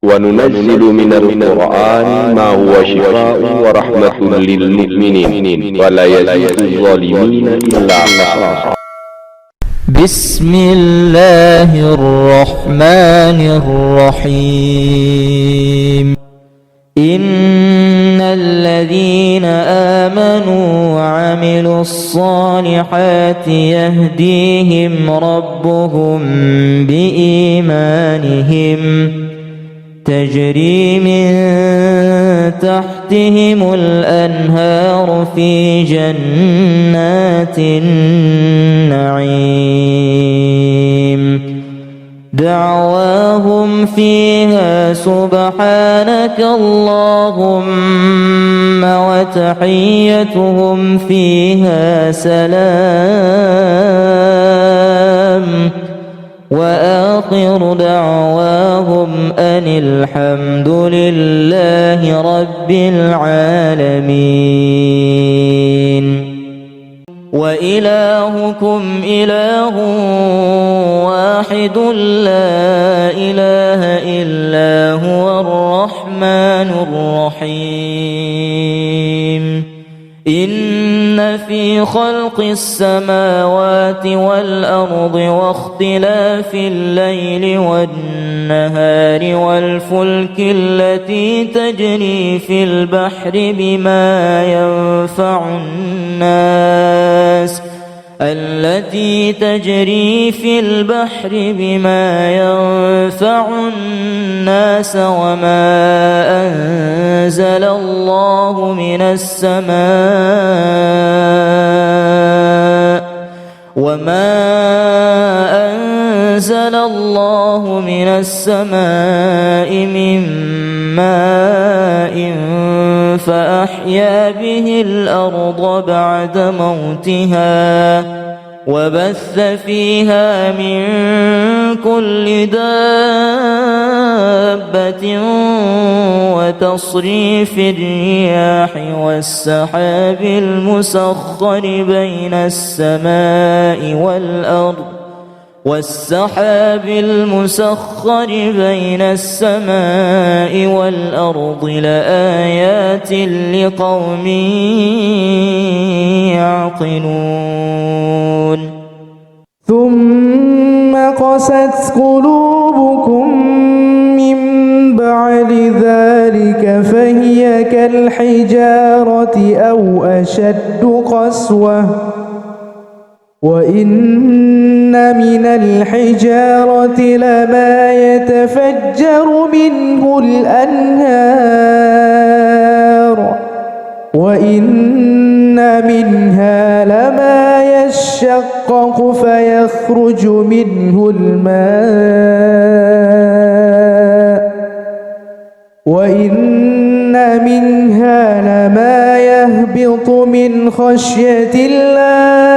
وننزل من القرآن ما هو شفاء ورحمة للمؤمنين ولا يزيد الظالمين إلا خسارا. بسم الله الرحمن الرحيم. إن الذين آمنوا وعملوا الصالحات يهديهم ربهم بإيمانهم تجري من تحتهم الأنهار في جنات النعيم دعواهم فيها سبحانك اللهم وتحيتهم فيها سلام وآخر دعواهم أن الحمد لله رب العالمين. وإلهكم إله واحد لا إله إلا هو الرحمن الرحيم. إن في خلق السماوات والأرض واختلاف الليل والنهار والفلك التي تجري في البحر بما ينفع الناس وما أنزل الله من السماء من ماء فأحيا به الأرض بعد موتها وبث فيها من كل دابة وتصريف الرياح والسحاب المسخر بين السماء والأرض لآيات لقوم يعقلون. ثم قست قلوبكم من بعد ذلك فهي كالحجارة أو أشد قسوة وإن من الحجارة لما يتفجر منه الأنهار وإن منها لما يشقق فيخرج منه الماء وإن منها لما يهبط من خشية الله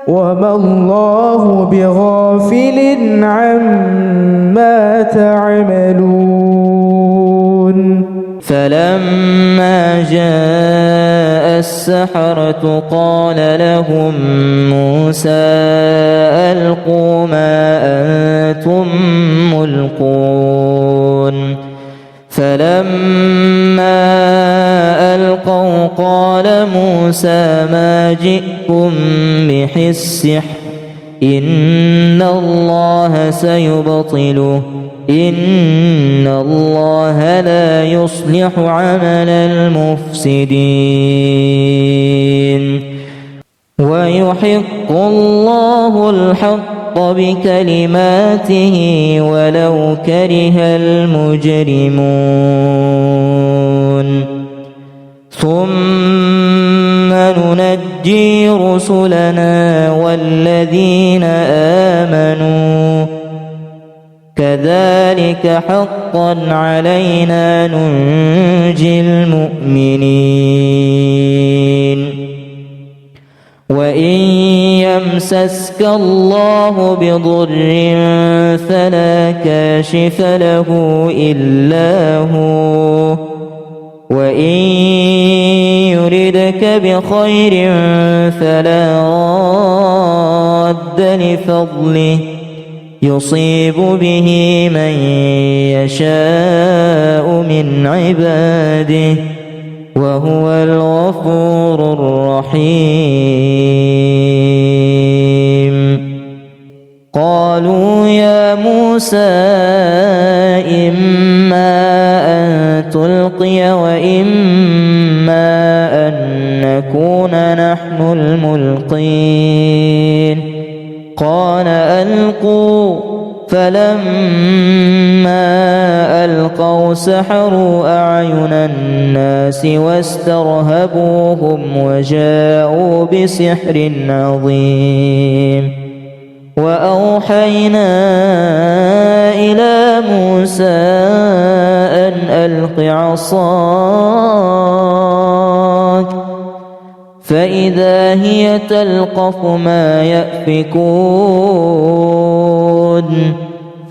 وما الله بغافل عما تعملون. فلما جاء السحرة قال لهم موسى ألقوا ما أنتم ملقون. فلما ألقوا قال موسى ما جئتم به السحر إن الله سيبطله إن الله لا يصلح عمل المفسدين ويحق الله الحق بكلماته ولو كره المجرمون. ثم ننجي رسلنا والذين آمنوا كذلك حقا علينا ننجي المؤمنين. وإن يمسسك الله بضر فلا كاشف له إلا هو وإن يردك بخير فلا راد لفضله يصيب به من يشاء من عباده وهو الغفور الرحيم. قالوا يا موسى إما أن تلقي وإما أن نكون نحن الملقين. قال ألقوا. فلما ألقوا سحروا أعين الناس واسترهبوهم وجاءوا بسحر عظيم. وأوحينا إلى موسى أن ألق عصاك فإذا هي تلقف ما يأفكون.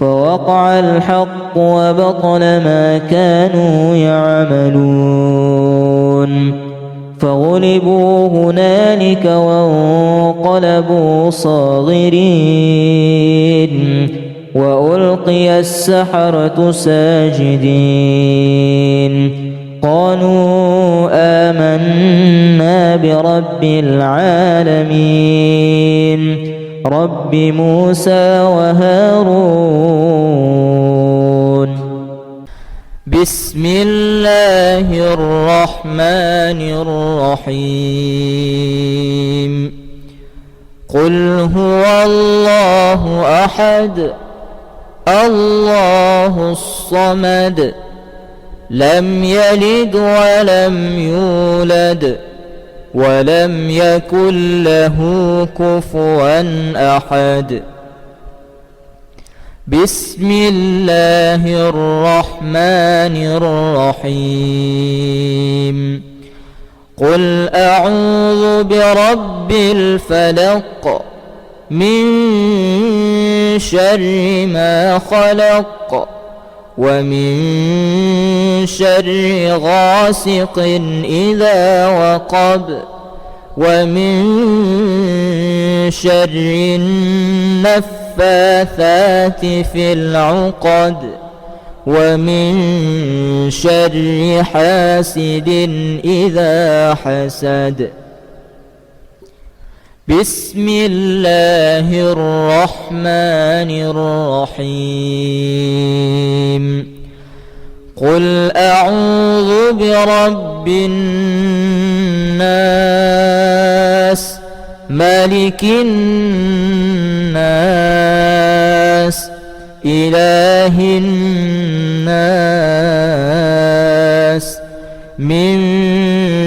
فوقع الحق وبطل ما كانوا يعملون. فغلبوا هنالك وانقلبوا صاغرين وألقي السحرة ساجدين. قالوا آمنا برب العالمين رب موسى وهارون. بسم الله الرحمن الرحيم. قل هو الله أحد الله الصمد لم يلد ولم يولد ولم يكن له كفوا أحد. بسم الله الرحمن الرحيم. قل أعوذ برب الفلق من شر ما خلق ومن شر غاسق إذا وقب ومن شر النفاثات في العقد ومن شر حاسد إذا حسد. بسم الله الرحمن الرحيم. قل أعوذ برب الناس ملك الناس إله الناس من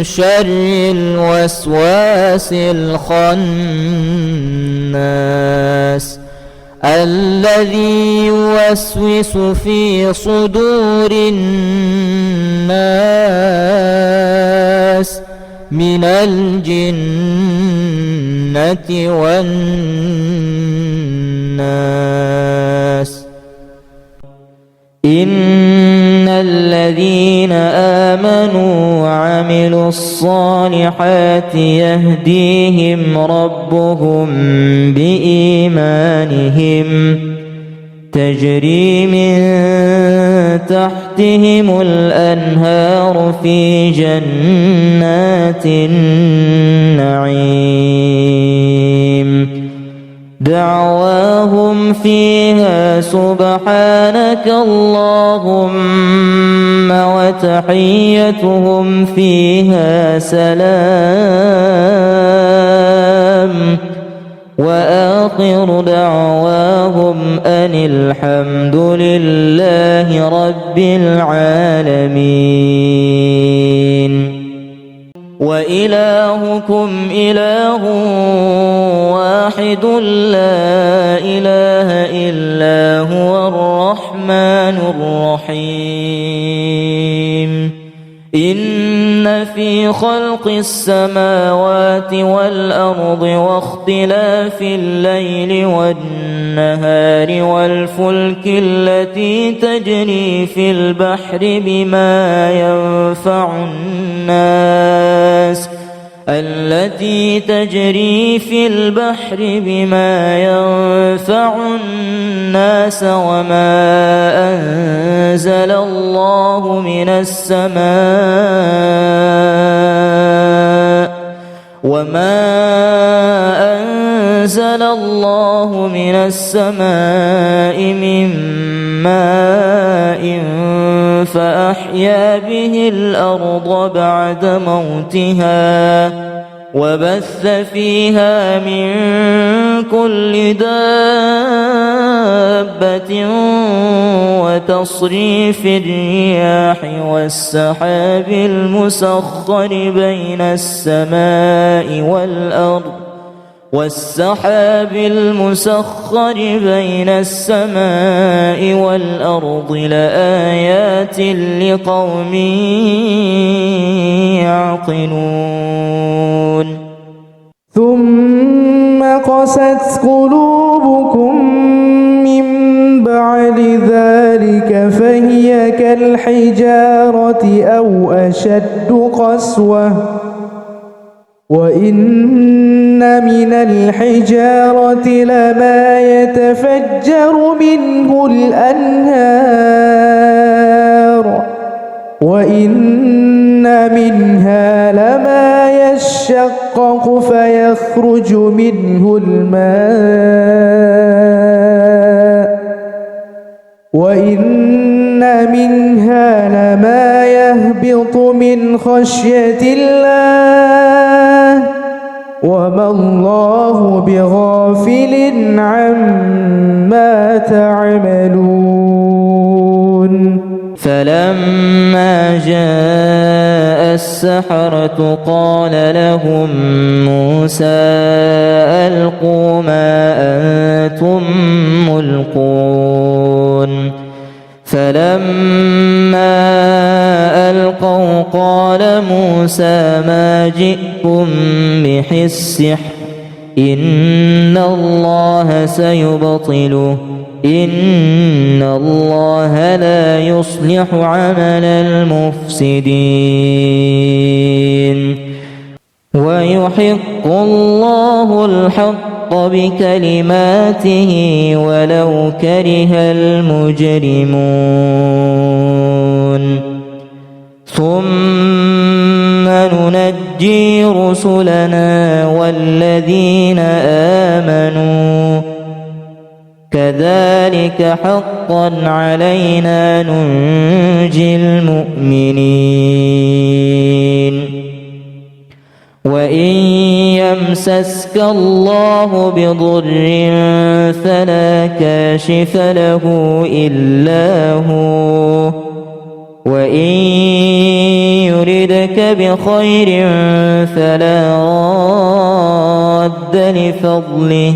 شر الوسواس الخناس الذي يوسوس في صدور الناس من الجنة والناس. إن الذين آمنوا وعملوا الصالحات يهديهم ربهم بإيمانهم تجري من تحتهم الأنهار في جنات النعيم. دعواهم فيها سبحانك اللهم وتحيتهم فيها سلام وآخر دعواهم أن الحمد لله رب العالمين. وإلهكم إله واحد لا إله إلا هو الرحمن الرحيم. إن في خلق السماوات والأرض واختلاف الليل والنهار والفلك التي تجري في البحر بما ينفع الناس التي تجري في البحر بما ينفع الناس وما أنزل الله من السماء من ماء فأحيا به الأرض بعد موتها وبث فيها من كل دابة وتصريف الرياح والسحاب المسخر بين السماء والأرض لآيات لقوم يعقلون ثم قست قلوبكم من بعد ذلك فهي كالحجارة أو أشد قسوة وإن من الحجارة لما يتفجر منه الأنهار وإن منها لما يشقق فيخرج منه الماء وإن منها لما يهبط من خشية الله وما الله بغافل عما تعملون فلما جاء السحرة قال لهم موسى ألقوا ما أنتم ملقون فلما ألقوا قال موسى ما جئتم به السحر إن الله سيبطله إن الله لا يصلح عمل المفسدين ويحق الله الحق بكلماته ولو كره المجرمون ثم ننجي رسلنا والذين آمنوا كذلك حقا علينا ننجي المؤمنين وإن يمسسك الله بضر فلا كاشف له إلا هو وإن يردك بخير فلا راد لفضله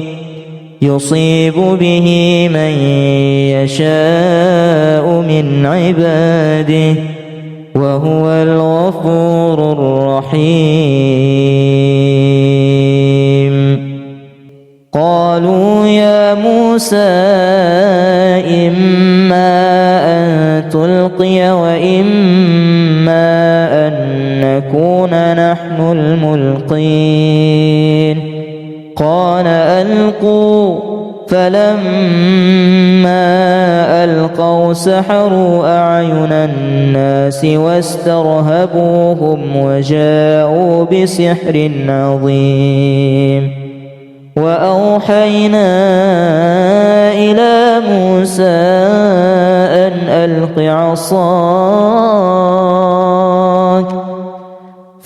يصيب به من يشاء من عباده وهو الغفور الرحيم قالوا يا موسى إما أن تلقي وإما أن نكون نحن الملقين قال ألقوا فلما ألقوا سحروا أعين الناس واسترهبوهم وجاءوا بسحر عظيم وأوحينا إلى موسى أن ألق عصاك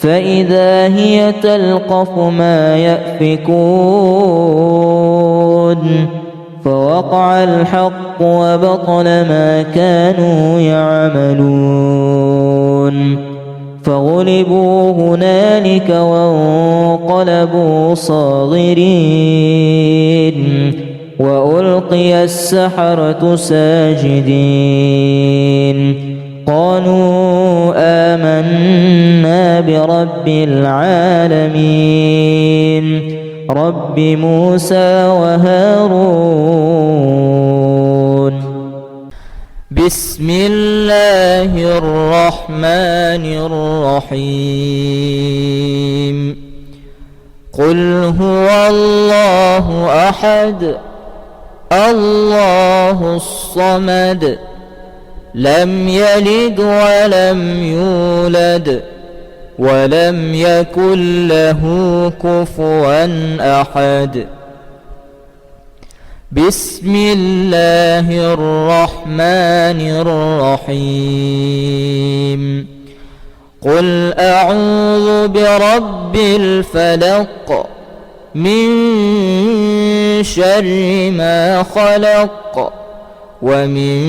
فإذا هي تلقف ما يأفكون فوقع الحق وبطل ما كانوا يعملون فغلبوا هنالك وانقلبوا صاغرين وألقي السحرة ساجدين قالوا آمنا برب العالمين رب موسى وهارون بسم الله الرحمن الرحيم قل هو الله أحد الله الصمد لم يلد ولم يولد ولم يكن له كفوا أحد. بسم الله الرحمن الرحيم. قل أعوذ برب الفلق من شر ما خلق ومن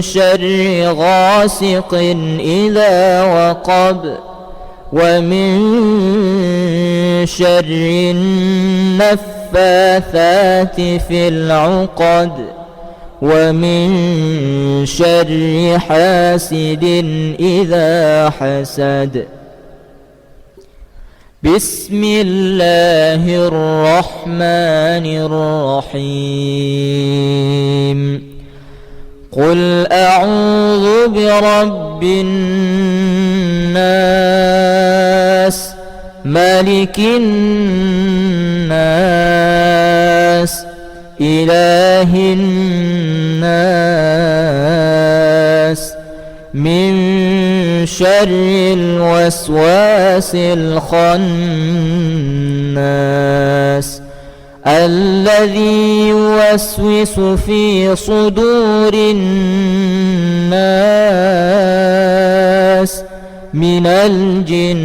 شر غاسق إذا وقب ومن شر النفاثات في العقد ومن شر حاسد إذا حسد. بسم الله الرحمن الرحيم. قل أعوذ برب الناس ملك الناس إله الناس من شر الوسواس الخناس الذي يوسوس في صدور الناس من الجنة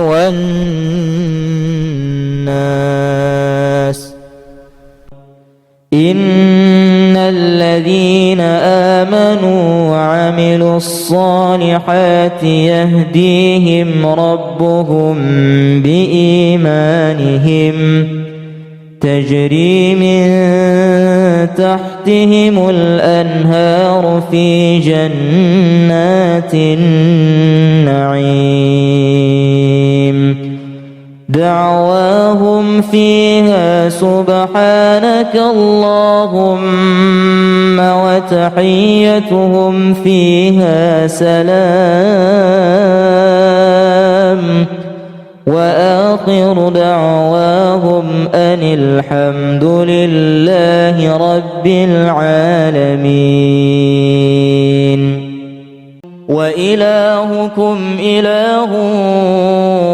والناس. إن الذين آمنوا وعملوا الصالحات يهديهم ربهم بإيمانهم تجري من تحتهم الأنهار في جنات النعيم دعواهم فيها سبحانك اللهم وتحيتهم فيها سلام وآخر دعواهم أن الحمد لله رب العالمين. وإلهكم إله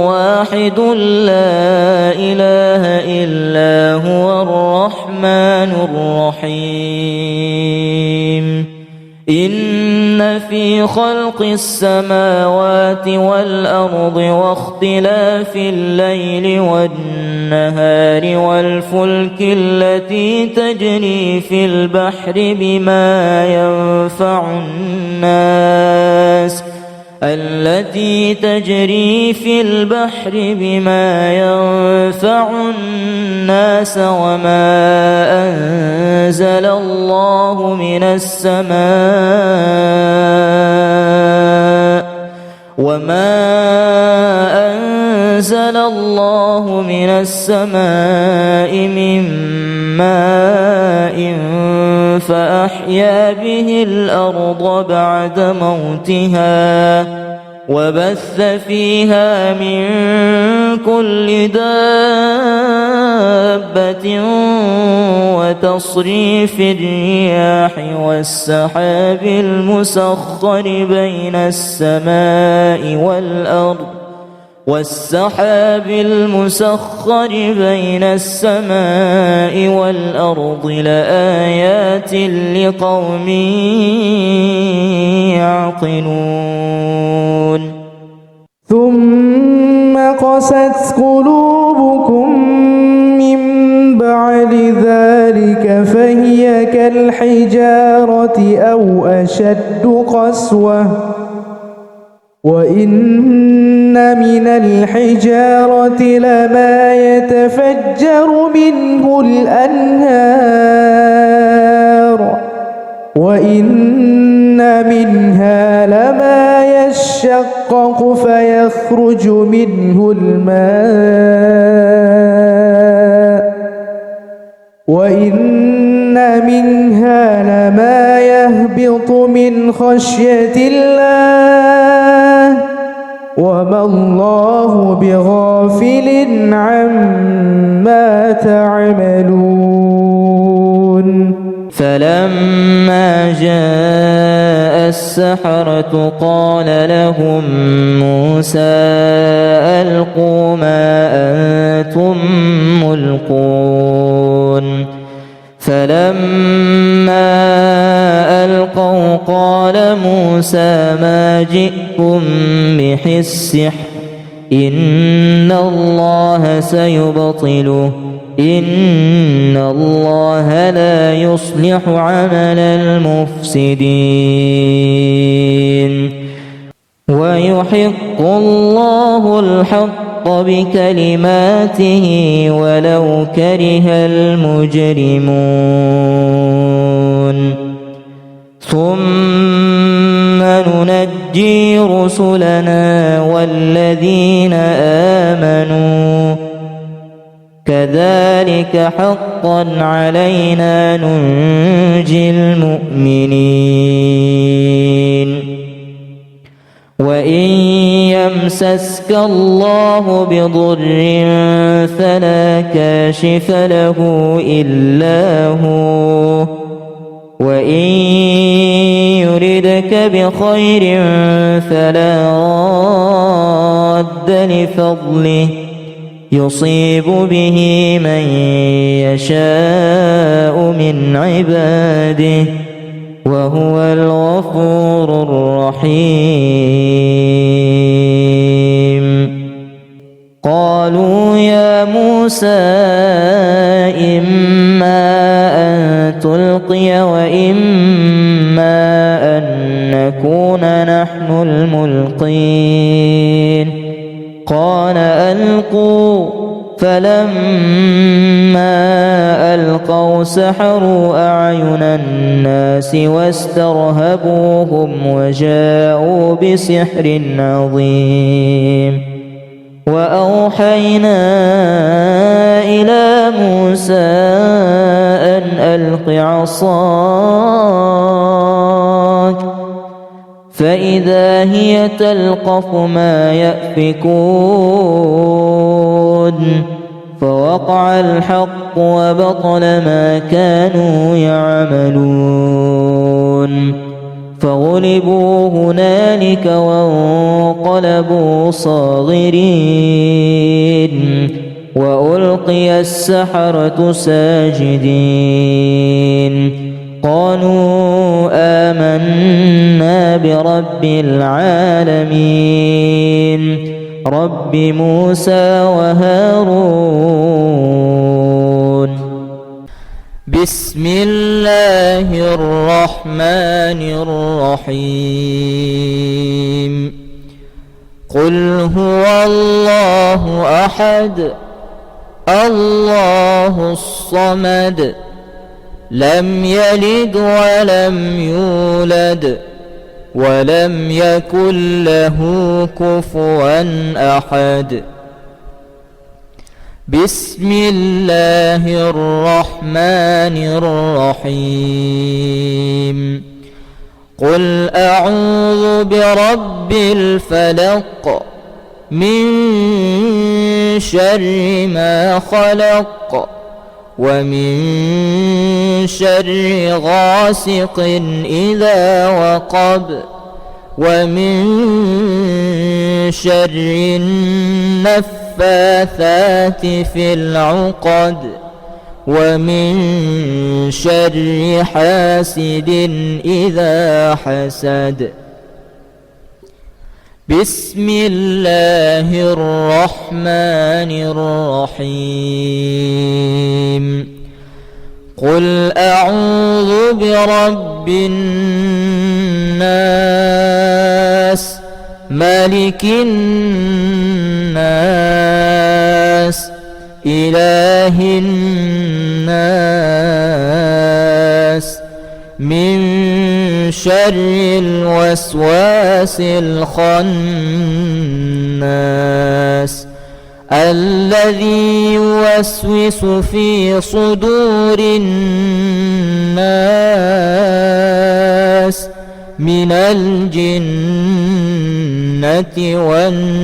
واحد لا إله إلا هو الرحمن الرحيم. إن في خلق السماوات والأرض واختلاف الليل والنهار والفلك التي تجري في البحر بما ينفع الناس وما أنزل الله من السماء من ماء فأحيا به الأرض بعد موتها وبث فيها من كل دابة وتصريف الرياح والسحاب المسخر بين السماء والأرض لآيات لقوم يعقلون. ثم قست قلوبكم من بعد ذلك فهي كالحجارة أو أشد قسوة وإن من الحجارة لما يتفجر منه الأنهار وإن منها لما يشقق فيخرج منه الماء وإن منها لما يهبط من خشية الله وما الله بغافل عما تعملون. فلما جاء السحرة قال لهم موسى ألقوا ما أنتم ملقون. فلما ألقوا قال موسى ما جئتم به السحر إن الله سيبطله إن الله لا يصلح عمل المفسدين ويحق الله الحق بكلماته ولو كره المجرمون. ثم ننجي رسلنا والذين آمنوا كذلك حقا علينا ننجي المؤمنين. وإن يمسسك الله بضر فلا كاشف له إلا هو وإن يردك بخير فلا راد لفضله يصيب به من يشاء من عباده وهو الغفور الرحيم. قالوا يا موسى إما أن تلقي وإما أن نكون نحن الملقين. قال ألقوا. فلما ألقوا سحروا أعين الناس واسترهبوهم وجاءوا بسحر عظيم. وأوحينا إلى موسى أن ألق عصاك فإذا هي تلقف ما يأفكون. فوقع الحق وبطل ما كانوا يعملون. فغلبوا هنالك وانقلبوا صاغرين وألقي السحرة ساجدين. قالوا آمنا برب العالمين رب موسى وهارون. بسم الله الرحمن الرحيم. قل هو الله أحد الله الصمد لم يلد ولم يولد ولم يكن له كفوا أحد. بسم الله الرحمن الرحيم. قل أعوذ برب الفلق من شر ما خلق ومن شر غاسق إذا وقب ومن شر النفاثات في العقد ومن شر حاسد إذا حسد. بسم الله الرحمن الرحيم. قل أعوذ برب الناس ملك الناس إله الناس من شر الوسواس الخناس الذي يوسوس في صدور الناس من الجنة والناس.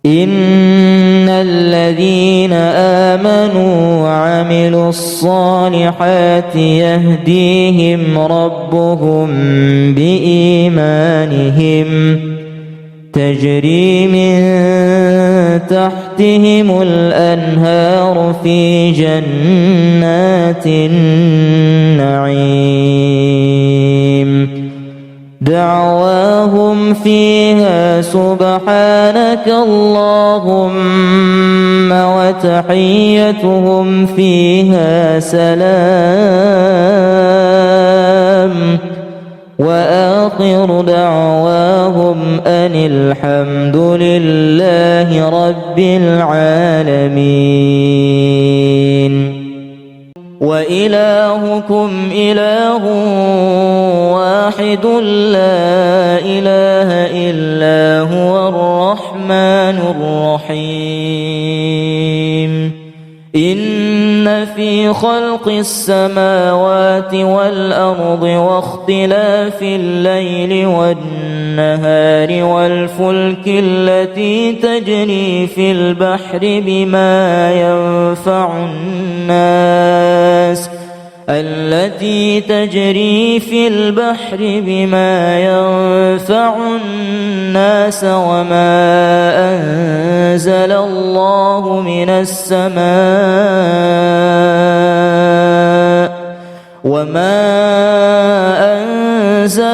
إن الذين آمنوا وعملوا الصالحات يهديهم ربهم بإيمانهم تجري من تحتهم الأنهار في جنات النعيم دعواهم فيها سبحانك اللهم وتحيتهم فيها سلام وآخر دعواهم أن الحمد لله رب العالمين. وإلهكم إله واحد لا إله إلا هو الرحمن الرحيم. إن في خلق السماوات والأرض واختلاف الليل والنهار والفلك التي تجري في البحر بما ينفع الناس وما أنزل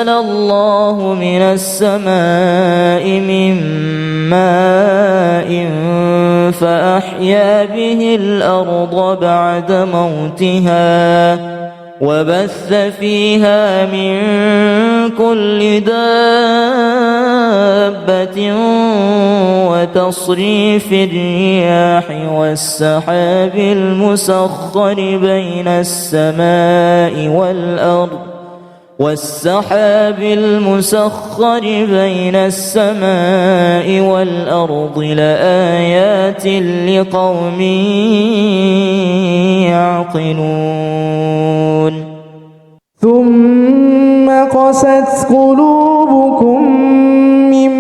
الله من السماء من ماء فأحيا به الأرض بعد موتها وبث فيها من كل دابة وتصريف الرياح والسحاب المسخر بين السماء والأرض لآيات لقوم يعقلون. ثم قست قلوبكم من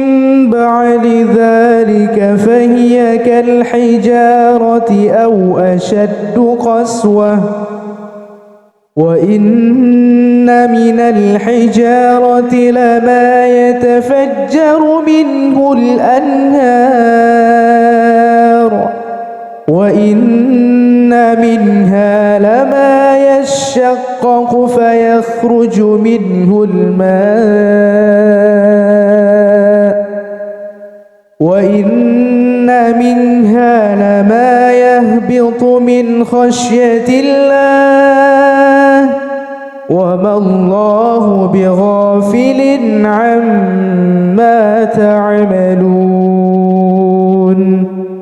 بعد ذلك فهي كالحجارة أو أشد قسوة وإن من الحجارة لما يتفجر منه الأنهار وإن منها لما يشقق فيخرج منه الماء وإن منها لما يهبط من خشية الله وما الله بغافل عما تعملون.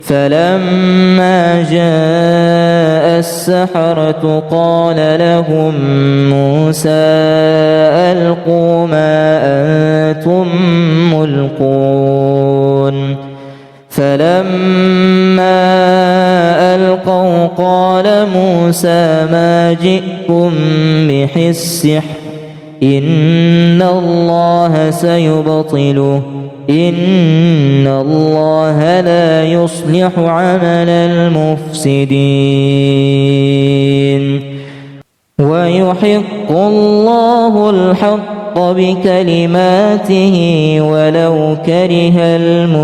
فلما جاء السحرة قال لهم موسى ألقوا ما أنتم ملقون. فلما ألقوا قال موسى ما جئتم به السحر إن الله سيبطله إن الله لا يصلح عمل المفسدين ويحق الله الحق بكلماته ولو كره المجرمون.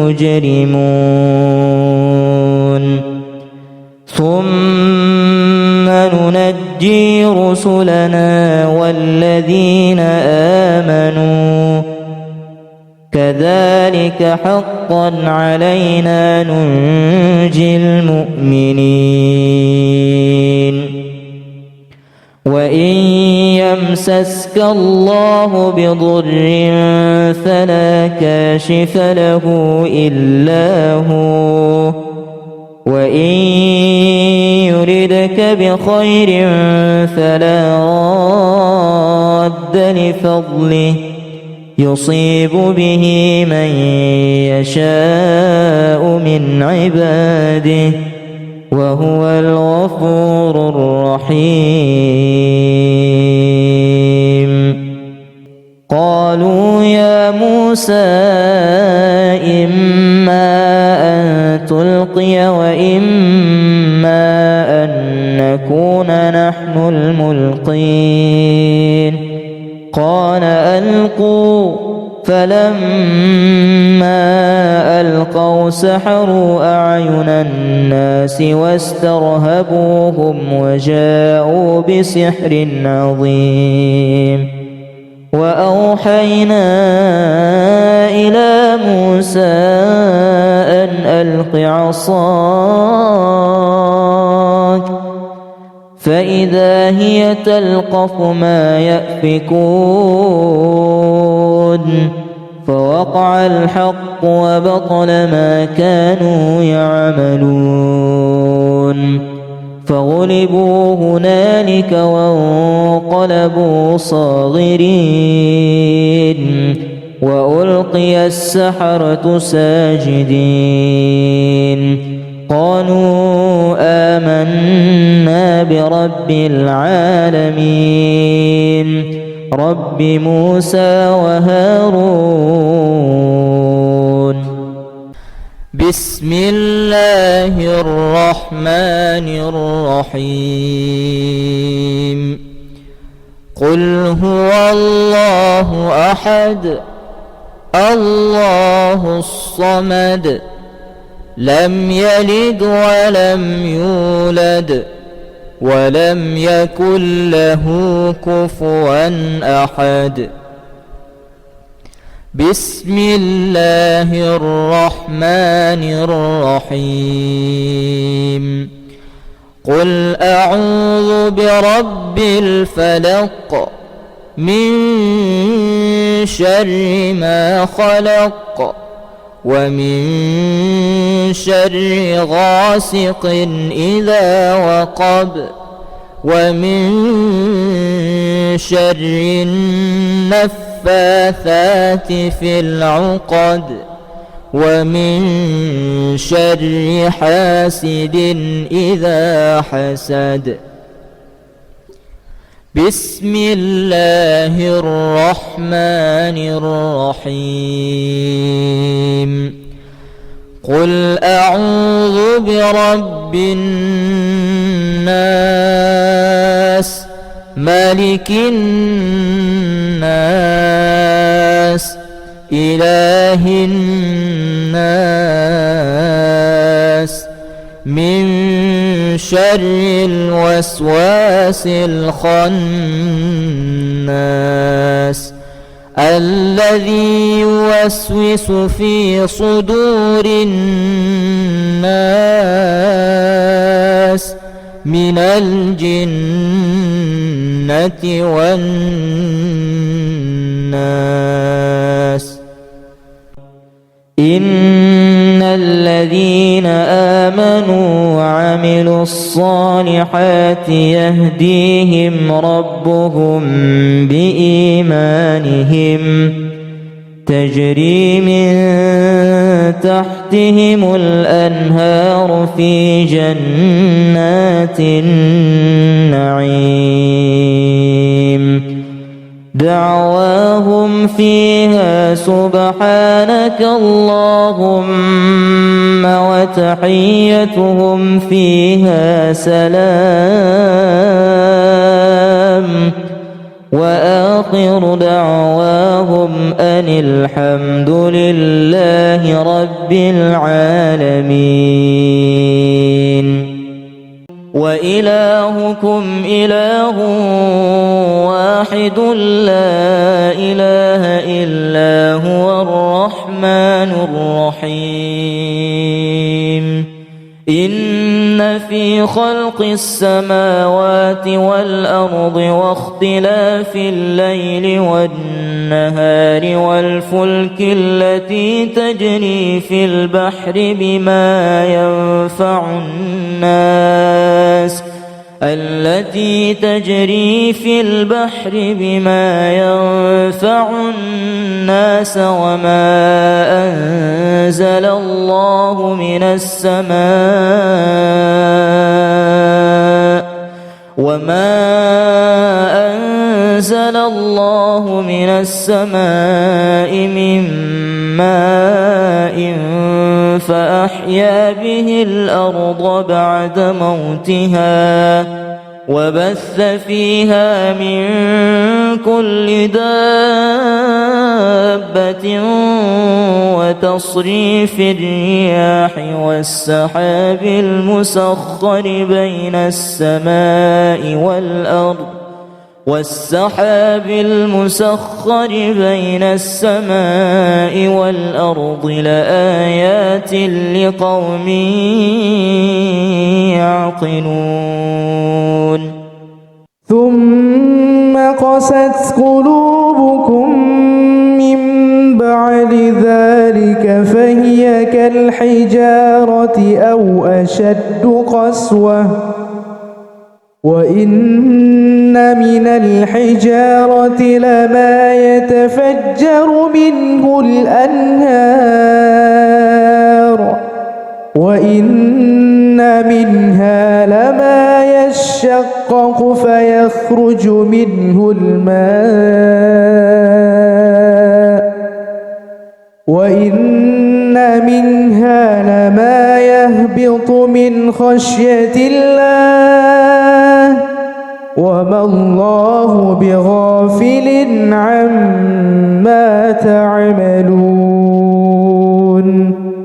ثم ننجي رسلنا والذين آمنوا كذلك حقا علينا ننجي المؤمنين. وإن يمسسك الله بضر فلا كاشف له إلا هو وإن يردك بخير فلا راد لفضله يصيب به من يشاء من عباده وهو الغفور الرحيم. قالوا يا موسى إما أن تلقي وإما أن نكون نحن الملقين. قال ألقوا. فلما ألقوا سحروا أعين الناس واسترهبوهم وجاءوا بسحر عظيم. وأوحينا إلى موسى أن ألق عصاك فإذا هي تلقف ما يأفكون. فوقع الحق وبطل ما كانوا يعملون. فغلبوا هنالك وانقلبوا صاغرين. وألقي السحرة ساجدين. قالوا آمنا برب العالمين رب موسى وهارون. بسم الله الرحمن الرحيم. قل هو الله أحد الله الصمد لم يلد ولم يولد ولم يكن له كفوا أحد. بسم الله الرحمن الرحيم. قل أعوذ برب الفلق من شر ما خلق ومن شر غاسق إذا وقب ومن شر النفاثات في العقد ومن شر حاسد إذا حسد. بسم الله الرحمن الرحيم. قل أعوذ برب الناس ملك الناس إله الناس من شر الوسواس الخناس الذي يوسوس في صدور الناس من الجنة والناس. إن الذين آمنوا وعملوا الصالحات يهديهم ربهم بإيمانهم تجري من تحتهم الأنهار في جنات النعيم. دعواهم فيها سبحانك اللهم وتحيتهم فيها سلام. وآخر دعواهم أن الحمد لله رب العالمين. وإلهكم إله واحد لا إله إلا هو الرحمن الرحيم. إن في خلق السماوات والأرض واختلاف الليل والنهار والفلك التي تجري في البحر بما ينفع الناس التي تجري في البحر بما ينفع الناس وما أنزل الله من السماء من ماء فأحيا به الأرض بعد موتها وبث فيها من كل دابة وتصريف الرياح والسحاب المسخر بين السماء والأرض لآيات لقوم يعقلون ثم قست قلوبكم من بعد ذلك فهي كالحجارة أو أشد قسوة وإن من الحجارة لما يتفجر منه الأنهار وإن منها لما يشقق فيخرج منه الماء وإن منها لما يهبط من خشية الله وما الله بغافل عما تعملون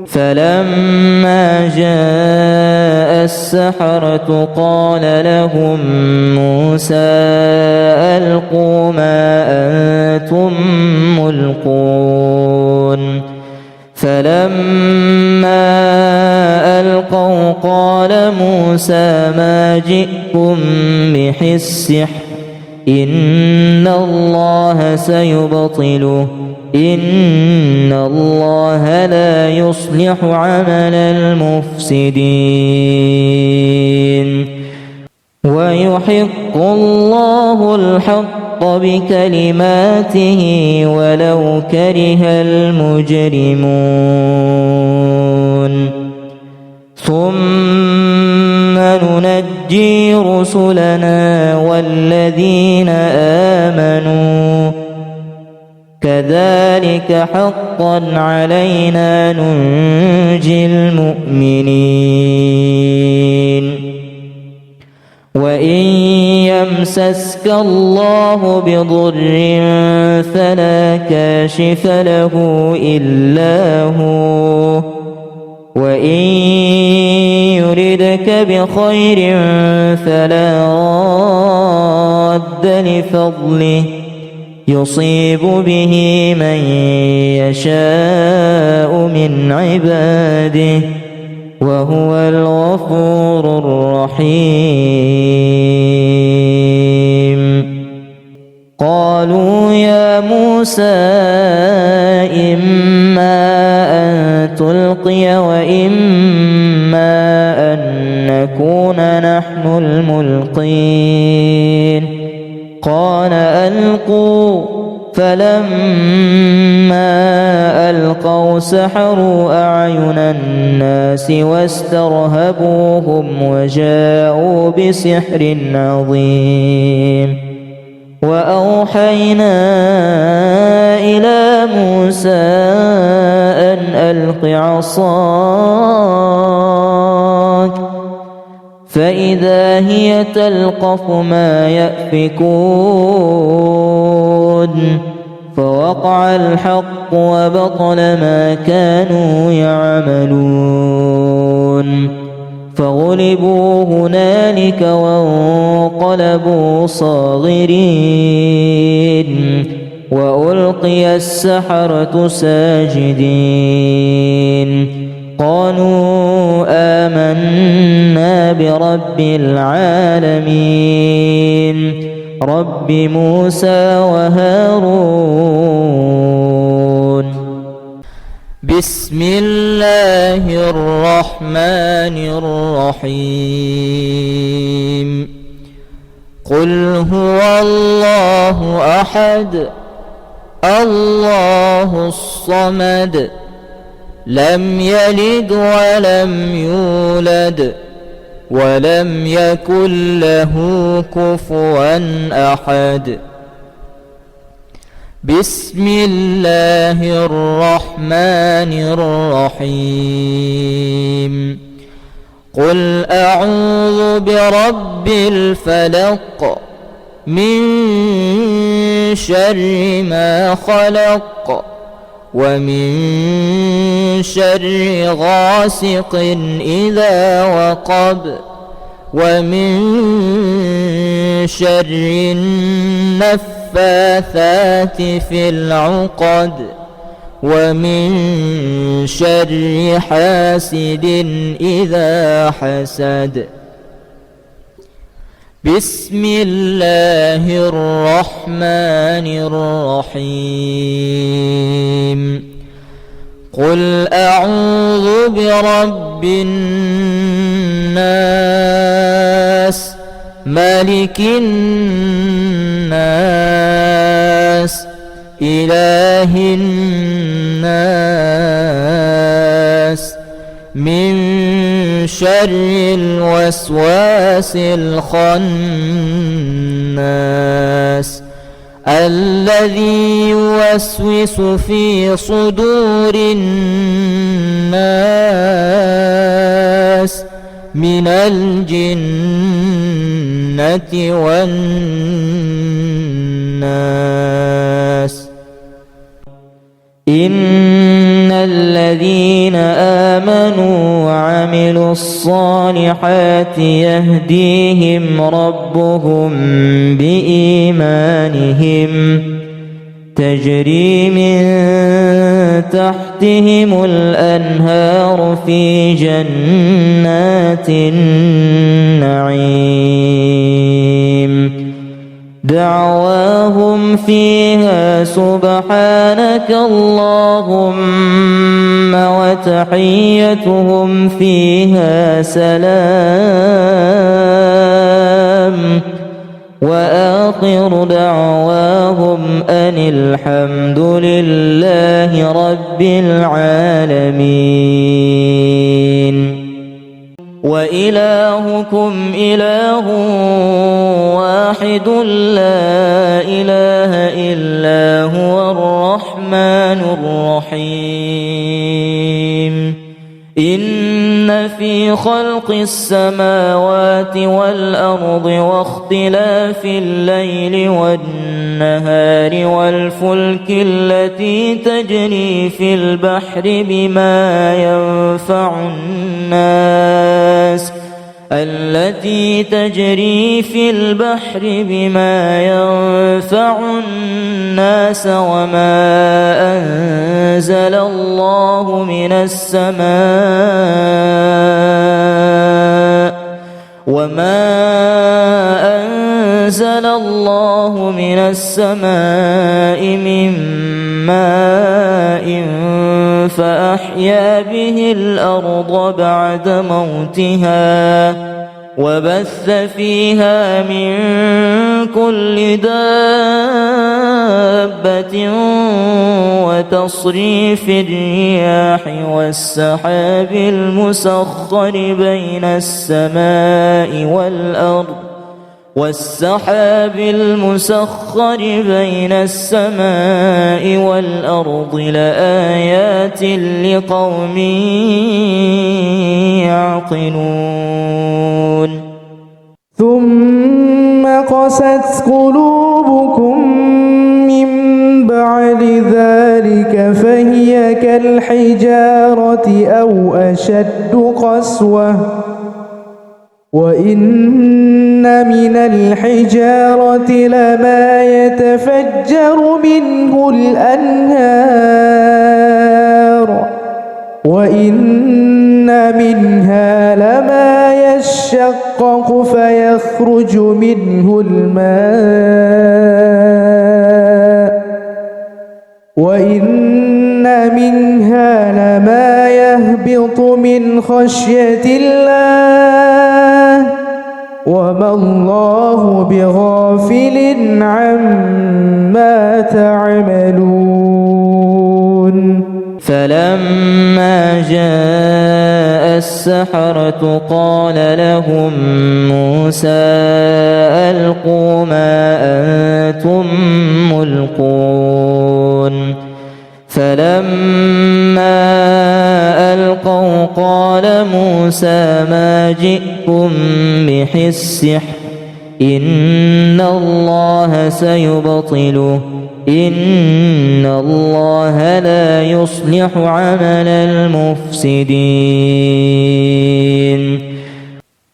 فلما جاء السحرة قال لهم موسى ألقوا ما أنتم ملقون فلما ألقوا قال موسى ما جئتم به السحر إن الله سيبطله إن الله لا يصلح عمل المفسدين ويحق الله الحق بكلماته ولو كره المجرمون ثم ننجي رسلنا والذين آمنوا كذلك حقا علينا ننجي المؤمنين وإن يمسسك الله بضر فلا كاشف له إلا هو وإن يردك بخير فلا راد لفضله يصيب به من يشاء من عباده وهو الغفور الرحيم قالوا يا موسى إما أن تلقي وإما أن نكون نحن الملقين قال ألقوا فلما ألقوا سحروا أعين الناس واسترهبوهم وجاءوا بسحر عظيم وأوحينا إلى موسى أن ألق عصاك فإذا هي تلقف ما يأفكون فوقع الحق وبطل ما كانوا يعملون فغلبوا هنالك وانقلبوا صاغرين وألقي السحرة ساجدين قالوا آمنا برب العالمين رب موسى وهارون بسم الله الرحمن الرحيم قل هو الله أحد الله الصمد لم يلد ولم يولد ولم يكن له كفوا أحد. بسم الله الرحمن الرحيم. قل أعوذ برب الفلق من شر ما خلق ومن شر غاسق إذا وقب ومن شر النفاثات في العقد ومن شر حاسد إذا حسد. بسم الله الرحمن الرحيم. قل أعوذ برب الناس ملك الناس إله الناس من شر الوسواس الخناس الذي يوسوس في صدور الناس من الجنة والناس. إن الذين آمنوا وعملوا الصالحات يهديهم ربهم بإيمانهم تجري من تحتهم الأنهار في جنات النعيم دعواهم فيها سبحانك اللهم وتحيتهم فيها سلام وآخر دعواهم أن الحمد لله رب العالمين. وإلهكم إله واحد لا إله إلا هو الرحمن الرحيم. إن في خلق السماوات والأرض واختلاف الليل والنهار والفلك التي تجري في البحر بما ينفع الناس وما أنزل الله من السماء من ماء فأحيا به الأرض بعد موتها وبث فيها من كل دابة وتصريف الرياح والسحاب المسخر بين السماء والأرض لآيات لقوم يعقلون. ثم قست قلوبكم من بعد ذلك فهي كالحجارة أو أشد قسوة وإن من الحجارة لما يتفجر منه الأنهار وإن منها لما يشقق فيخرج منه الماء وإن منها لما يهبط من خشية الله وما الله بغافل عما تعملون. فلما جاء السحرة قال لهم موسى ألقوا ما أنتم ملقون. فلما ألقوا قال موسى ما جئتم به السحر إن الله سيبطله إن الله لا يصلح عمل المفسدين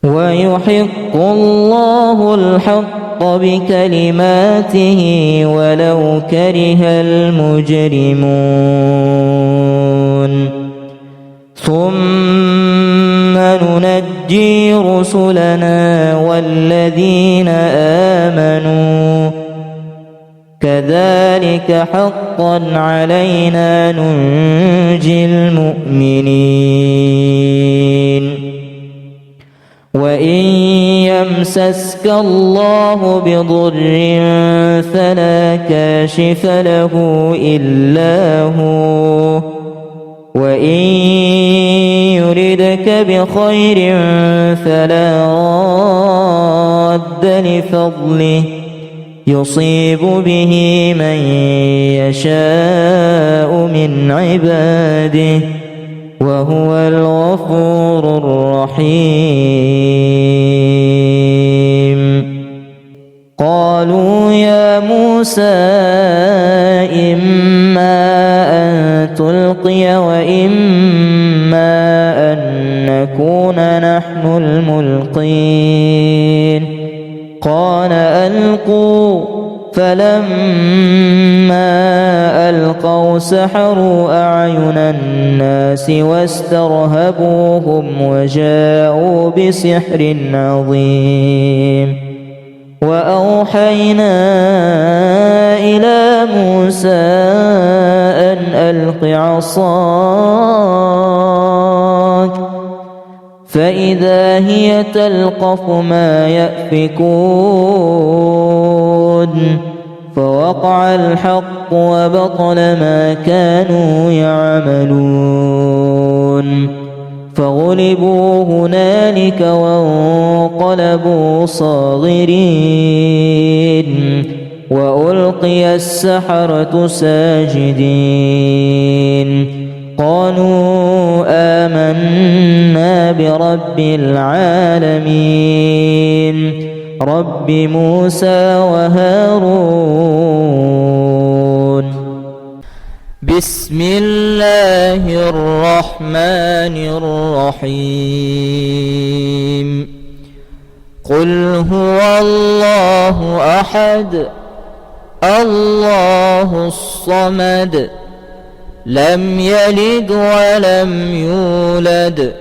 ويحق الله الحق بكلماته ولو كره المجرمون. ثم ننجي رسلنا والذين آمنوا كذلك حقا علينا ننجي المؤمنين. وإن يمسسك الله بضر فلا كاشف له إلا هو وإن يردك بخير فلا راد لفضله يصيب به من يشاء من عباده وهو الغفور الرحيم. قالوا يا موسى إما أن تلقي وإما أن نكون نحن الملقين. قال ألقوا. فلما ألقوا سحروا أعين الناس واسترهبوهم وجاءوا بسحر عظيم. وأوحينا إلى موسى أن ألق عصاك فإذا هي تلقف ما يأفكون. فوقع الحق وبطل ما كانوا يعملون. فغلبوا هنالك وانقلبوا صاغرين وألقي السحرة ساجدين. قالوا آمنا برب العالمين رب موسى وهارون. بسم الله الرحمن الرحيم. قل هو الله أحد الله الصمد لم يلد ولم يولد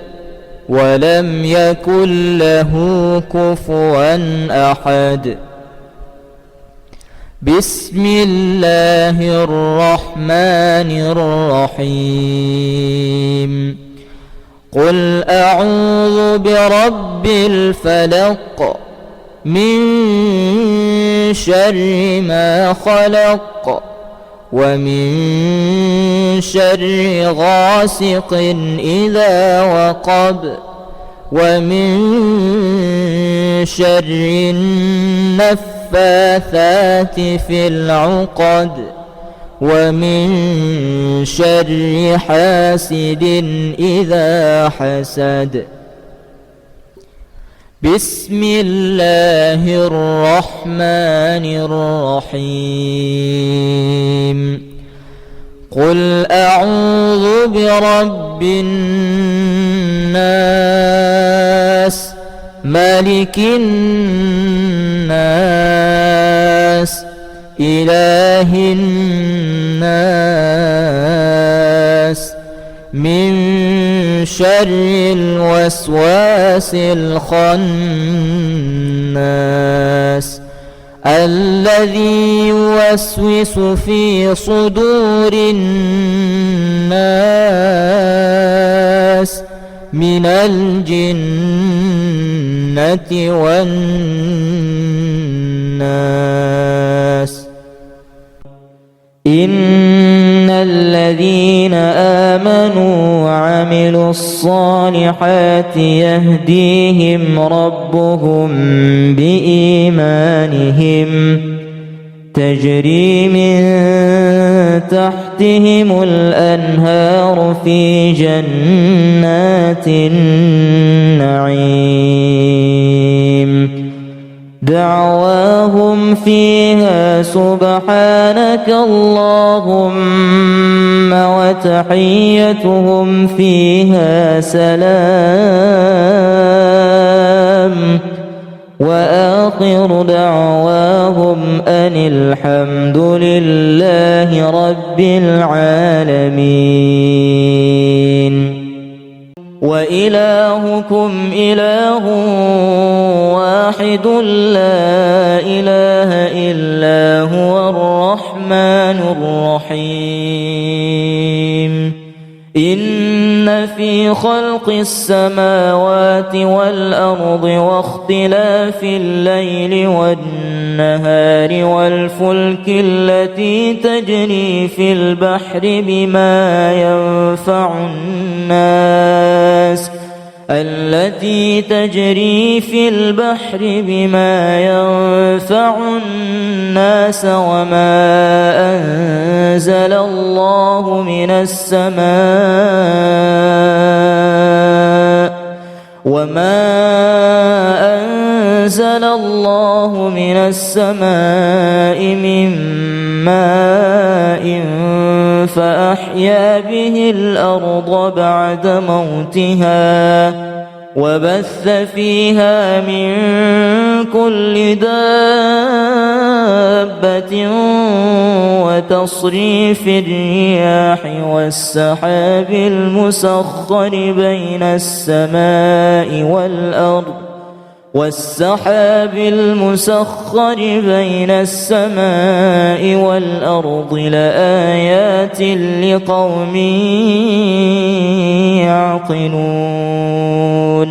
ولم يكن له كفوا أحد. بسم الله الرحمن الرحيم. قل أعوذ برب الفلق من شر ما خلق ومن شر غاسق إذا وقب ومن شر النفاثات في العقد ومن شر حاسد إذا حسد. بسم الله الرحمن الرحيم. قل أعوذ برب الناس ملك الناس إله الناس من شر الوسواس الخناس الذي يوسوس في صدور الناس من الجنة والناس. إن الذين آمنوا وعملوا الصالحات يهديهم ربهم بإيمانهم تجري من تحتهم الأنهار في جنات النعيم دعواهم فيها سبحانك اللهم وتحيتهم فيها سلام وآخر دعواهم أن الحمد لله رب العالمين. وإلهكم إله واحد لا إله إلا هو الرحمن الرحيم. إن في خلق السماوات والأرض واختلاف الليل والنهار والفلك التي تجري في البحر بما ينفع الناس وما أنزل الله من السماء من ماء فأحيا به الأرض بعد موتها وبث فيها من كل دابة وتصريف الرياح والسحاب المسخر بين السماء والأرض لآيات لقوم يعقلون.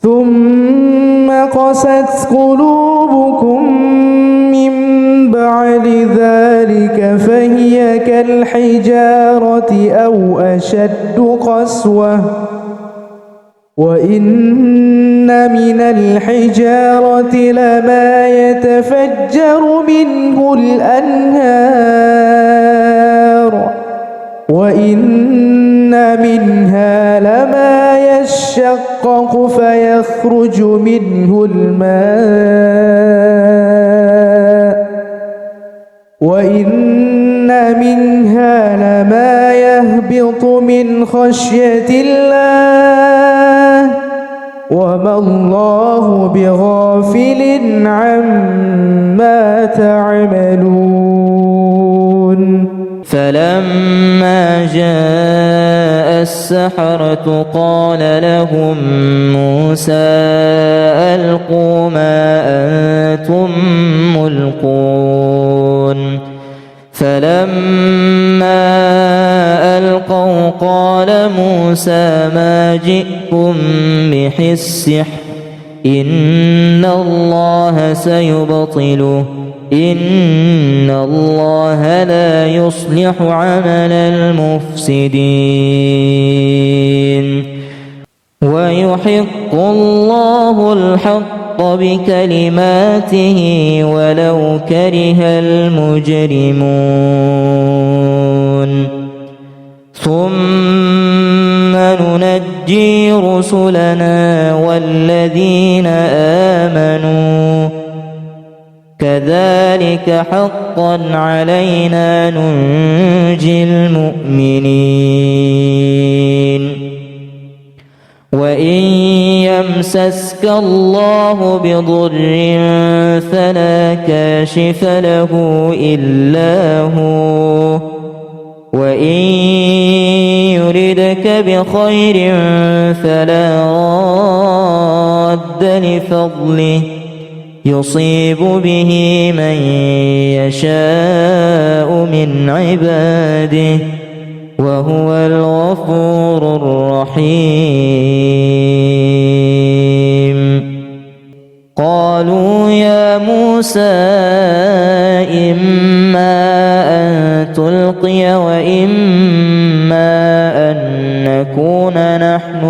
ثم قست قلوبكم من بعد ذلك فهي كالحجارة أو أشد قسوة وإن من الحجارة لما يتفجر منه الأنهار وإن منها لما يشقق فيخرج منه الماء وإن منها لما يهبط من خشية الله وما الله بغافل عما تعملون. فلما جاء السحرة قال لهم موسى ألقوا ما أنتم ملقون. فلما ألقوا قال موسى ما جئتم به السحر إن الله سيبطله إن الله لا يصلح عمل المفسدين ويحق الله الحق بكلماته ولو كره المجرمون. ثم ننجي رسلنا والذين آمنوا كذلك حقا علينا ننجي المؤمنين. وإن يمسسك الله بضر فلا كاشف له إلا هو وإن يردك بخير فلا راد لفضله يصيب به من يشاء من عباده وهو الغفور الرحيم. قالوا يا موسى إما أن تلقي وإما أن نكون نحن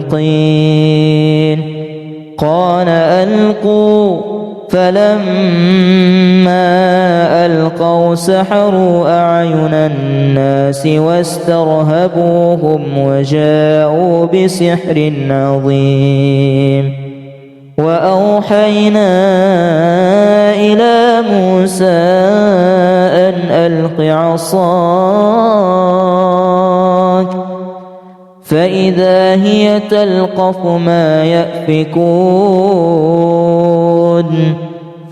الملقين. قال ألقوا. فلما ألقوا سحروا أعين الناس واسترهبوهم وجاءوا بسحر عظيم. وأوحينا إلى موسى أن ألق عصاك فإذا هي تلقف ما يأفكون.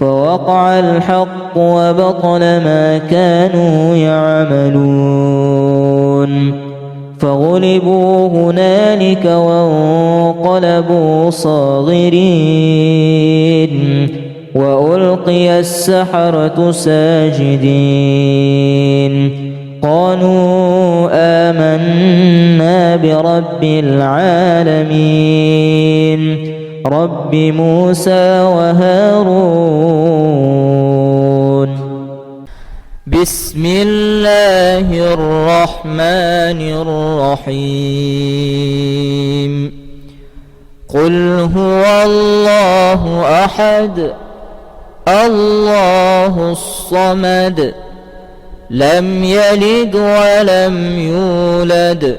فوقع الحق وبطل ما كانوا يعملون. فغلبوا هنالك وانقلبوا صاغرين. وألقي السحرة ساجدين. قالوا آمنا برب العالمين رب موسى وهارون. بسم الله الرحمن الرحيم. قل هو الله أحد الله الصمد لم يلد ولم يولد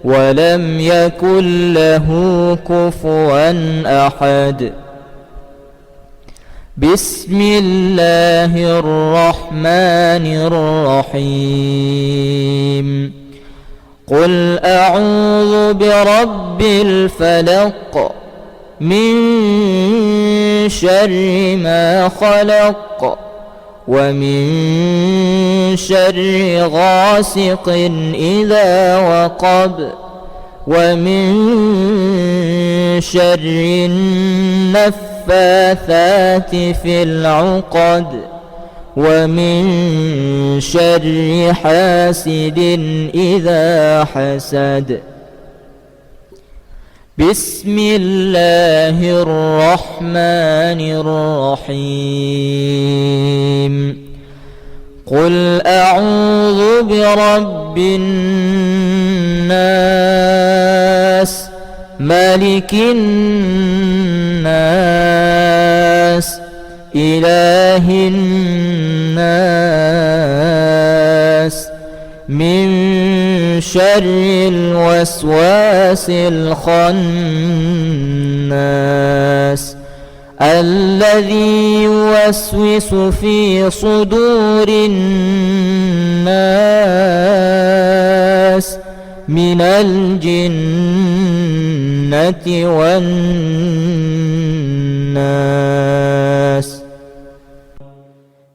ولم يكن له كفوا أحد. بسم الله الرحمن الرحيم. قل أعوذ برب الفلق من شر ما خلق ومن شر غاسق إذا وقب ومن شر النفاثات في العقد ومن شر حاسد إذا حسد. بسم الله الرحمن الرحيم. قل أعوذ برب الناس ملك الناس إله الناس من شر الوسواس الخناس الذي يوسوس في صدور الناس من الجنة والناس.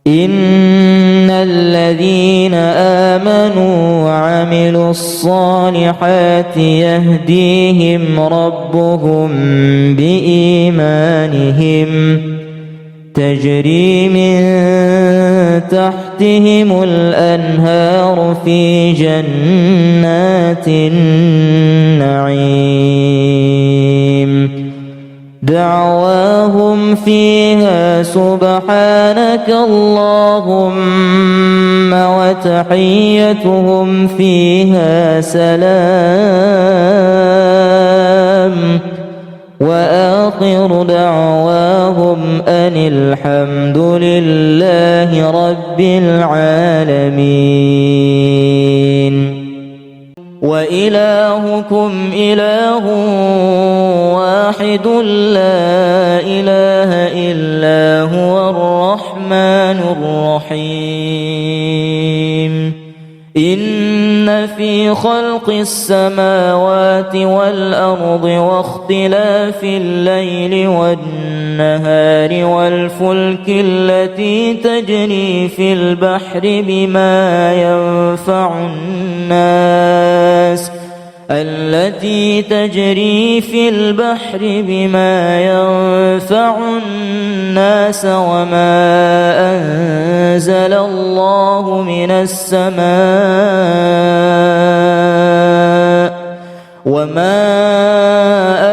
إن الذين آمنوا وعملوا الصالحات يهديهم ربهم بإيمانهم تجري من تحتهم الأنهار في جنات النعيم. دعواهم فيها سبحانك اللهم وتحيتهم فيها سلام. وآخر دعواهم أن الحمد لله رب العالمين. وإلهكم إله واحد لا إله إلا هو الرحمن الرحيم. إن في خلق السماوات والأرض واختلاف الليل والنهار والفلك التي تجري في البحر بما ينفع الناس وما أنزل الله الله من السماء وما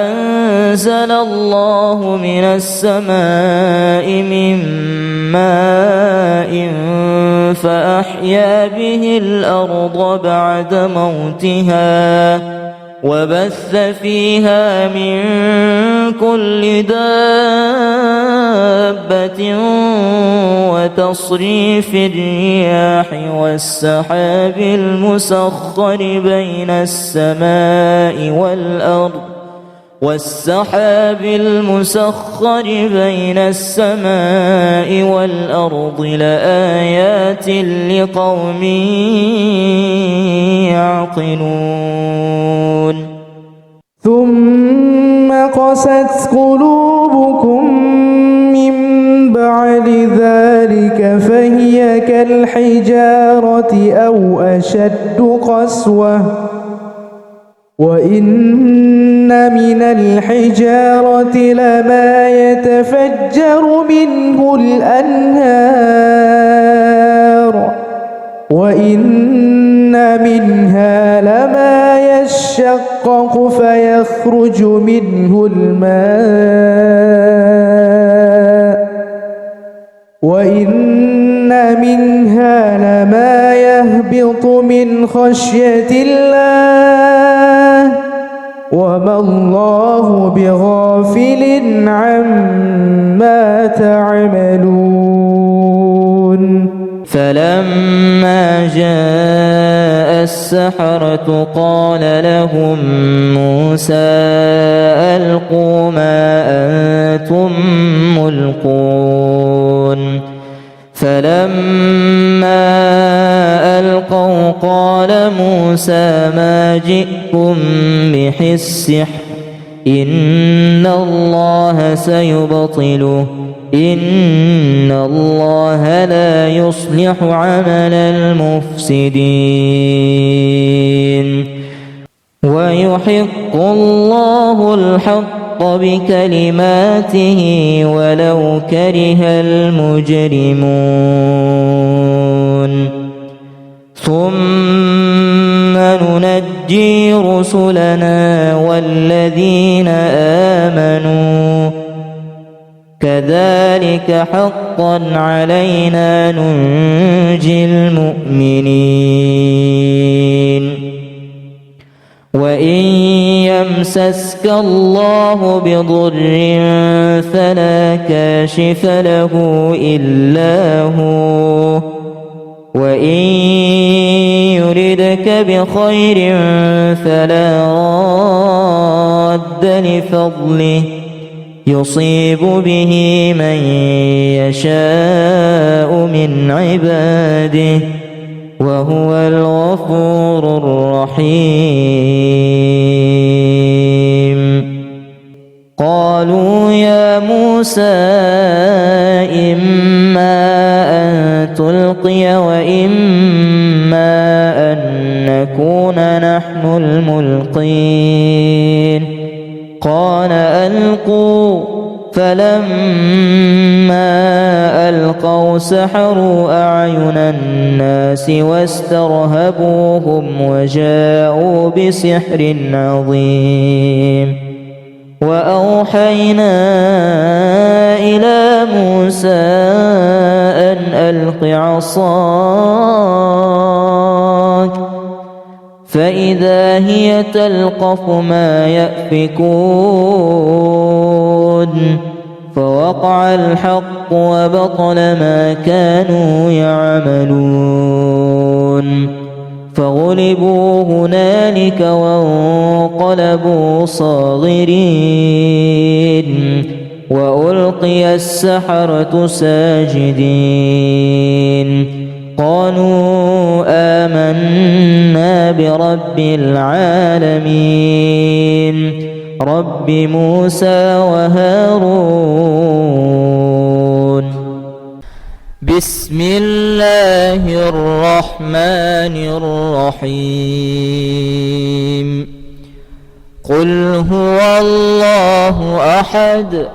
أنزل الله من السماء من ماء فأحيا به الأرض بعد موتها وبث فيها من كل دابة وتصريف الرياح والسحاب المسخر بين السماء والأرض لآيات لقوم يعقلون ثم قست قلوبكم من بعد ذلك فهي كالحجارة أو أشد قسوة وإن من الحجارة لما يتفجر منه الأنهار وإن منها لما يشقق فيخرج منه الماء وإن منها لما يهبط من خشية الله وما الله بغافل عما تعملون فلما جاء السحرة قال لهم موسى ألقوا ما أنتم ملقون فلما ألقوا قال موسى ما جئتم به السحر إن الله سيبطله إن الله لا يصلح عمل المفسدين ويحق الله الحق بكلماته ولو كره المجرمون ثم ننجي رسلنا والذين آمنوا كذلك حقا علينا ننجي المؤمنين وإن يمسسك الله بضر فلا كاشف له إلا هو وإن يردك بخير فلا راد لفضله يصيب به من يشاء من عباده وهو الغفور الرحيم قالوا يا موسى إما أن تلقي وإما أن نكون نحن الملقين قال ألقوا فلما ألقوا سحروا أعين الناس واسترهبوهم وجاءوا بسحر عظيم وأوحينا إلى موسى أن ألق عصاك فإذا هي تلقف ما يأفكون فوقع الحق وبطل ما كانوا يعملون فغلبوا هنالك وانقلبوا صاغرين وألقي السحرة ساجدين قالوا آمنا برب العالمين رب موسى وهارون بسم الله الرحمن الرحيم قل هو الله أحد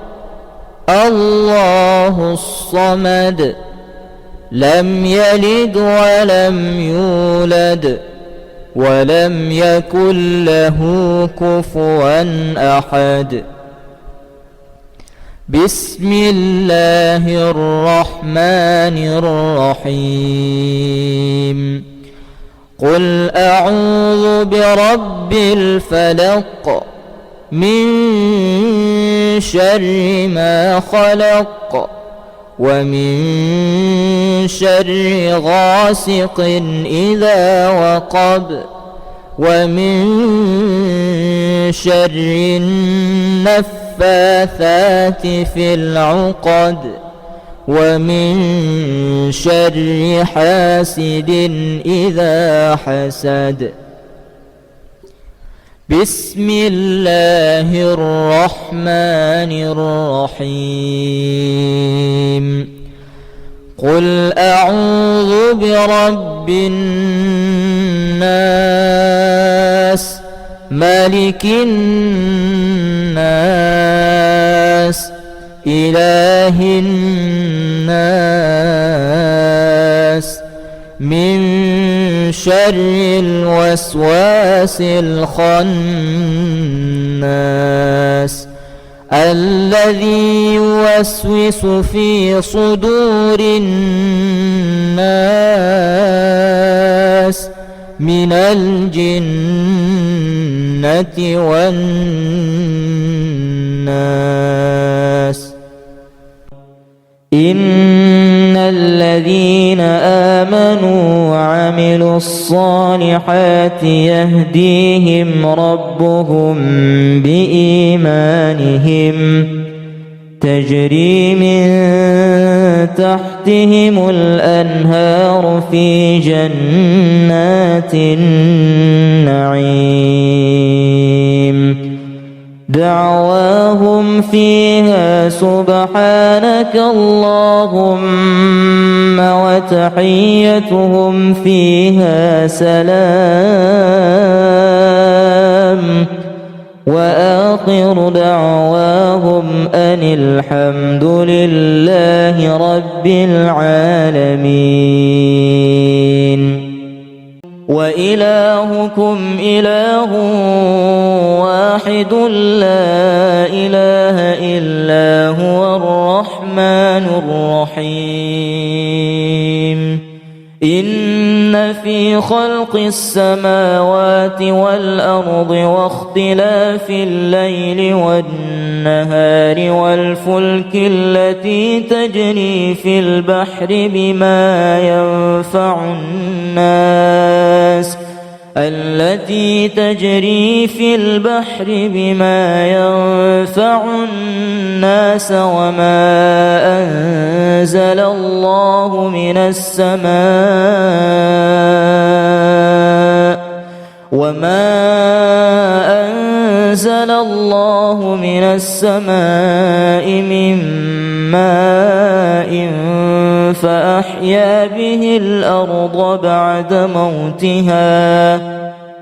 الله الصمد لم يلد ولم يولد ولم يكن له كفوا أحد. بسم الله الرحمن الرحيم. قل أعوذ برب الفلق من شر ما خلق ومن شر غاسق إذا وقب ومن شر النفاثات في العقد ومن شر حاسد إذا حسد. بسم الله الرحمن الرحيم. قل أعوذ برب الناس ملك الناس إله الناس من شر الوسواس الخناس الذي يوسوس في صدور الناس من الجنة والناس. إن الذين آمنوا وعملوا الصالحات يهديهم ربهم بإيمانهم تجري من تحتهم الأنهار في جنات النعيم دعواهم فيها سبحانك اللهم وتحيتهم فيها سلام وآخر دعواهم أن الحمد لله رب العالمين. وإلهكم إله واحد لا إله إلا هو الرحمن الرحيم. إن في خلق السماوات والأرض واختلاف الليل والنهار والفلك التي تجري في البحر بما ينفع الناس وما أنزل الله من السماء من ماء فأحيا به الأرض بعد موتها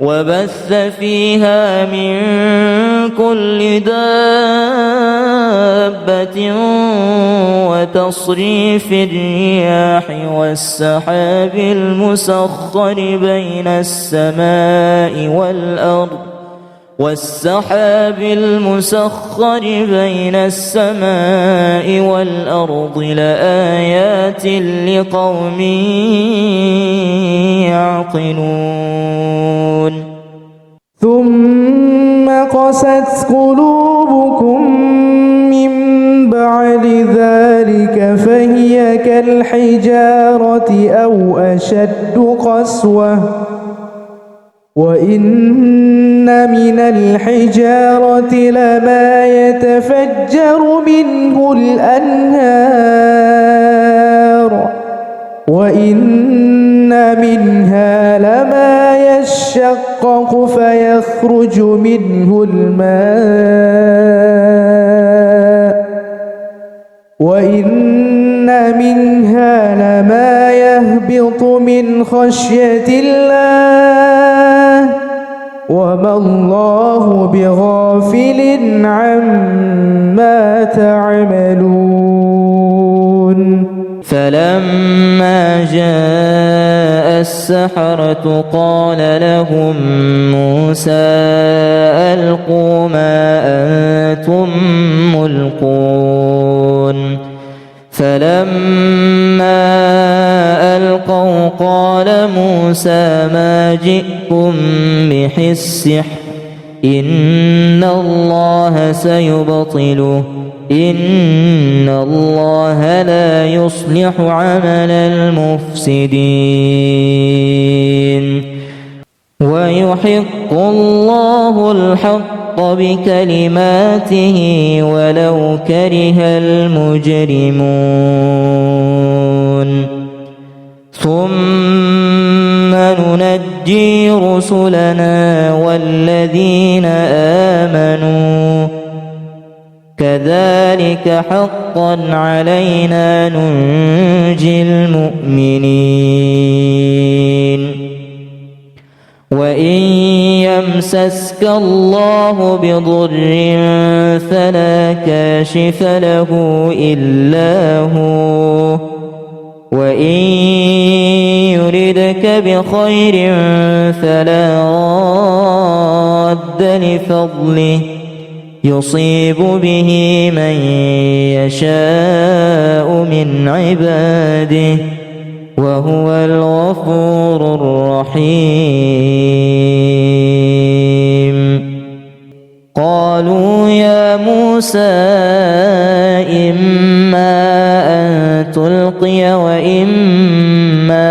وبث فيها من كل دابة وتصريف الرياح والسحاب المسخر بين السماء والأرض لآيات لقوم يعقلون. ثم قست قلوبكم من بعد ذلك فهي كالحجارة أو أشد قسوة وإن من الحجارة لما يتفجر منه الأنهار وإن منها لما يشقق فيخرج منه الماء وإن منها لما يهبط من خشية الله وما الله بغافل عما تعملون. فلما جاء السحرة قال لهم موسى ألقوا ما أنتم ملقون فلما ألقوا قال موسى ما جئتم به السحر إن الله سيبطله إن الله لا يصلح عمل المفسدين ويحق الله الحق بكلماته ولو كره المجرمون ثم ننجي رسلنا والذين آمنوا كذلك حقا علينا ننجي المؤمنين وإن يمسسك الله بضر فلا كاشف له إلا هو وإن يردك بخير فلا راد لفضله يصيب به من يشاء من عباده وهو الغفور الرحيم قالوا يا موسى إما أن تلقي وإما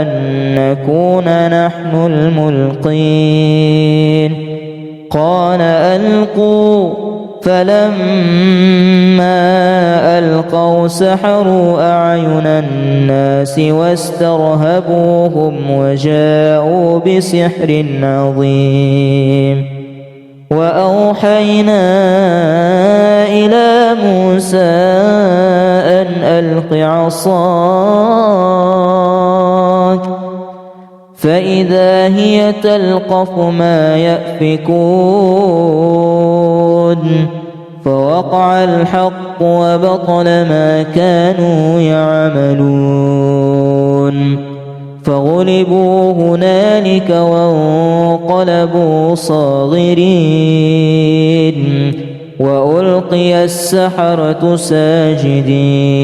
أن نكون نحن الملقين قال ألقوا فلما ألقوا سحروا أعين الناس واسترهبوهم وجاءوا بسحر عظيم وأوحينا إلى موسى أن ألق عصاك فإذا هي تلقف ما يأفكون فوقع الحق وبطل ما كانوا يعملون فغلبوا هنالك وانقلبوا صاغرين وألقي السحرة ساجدين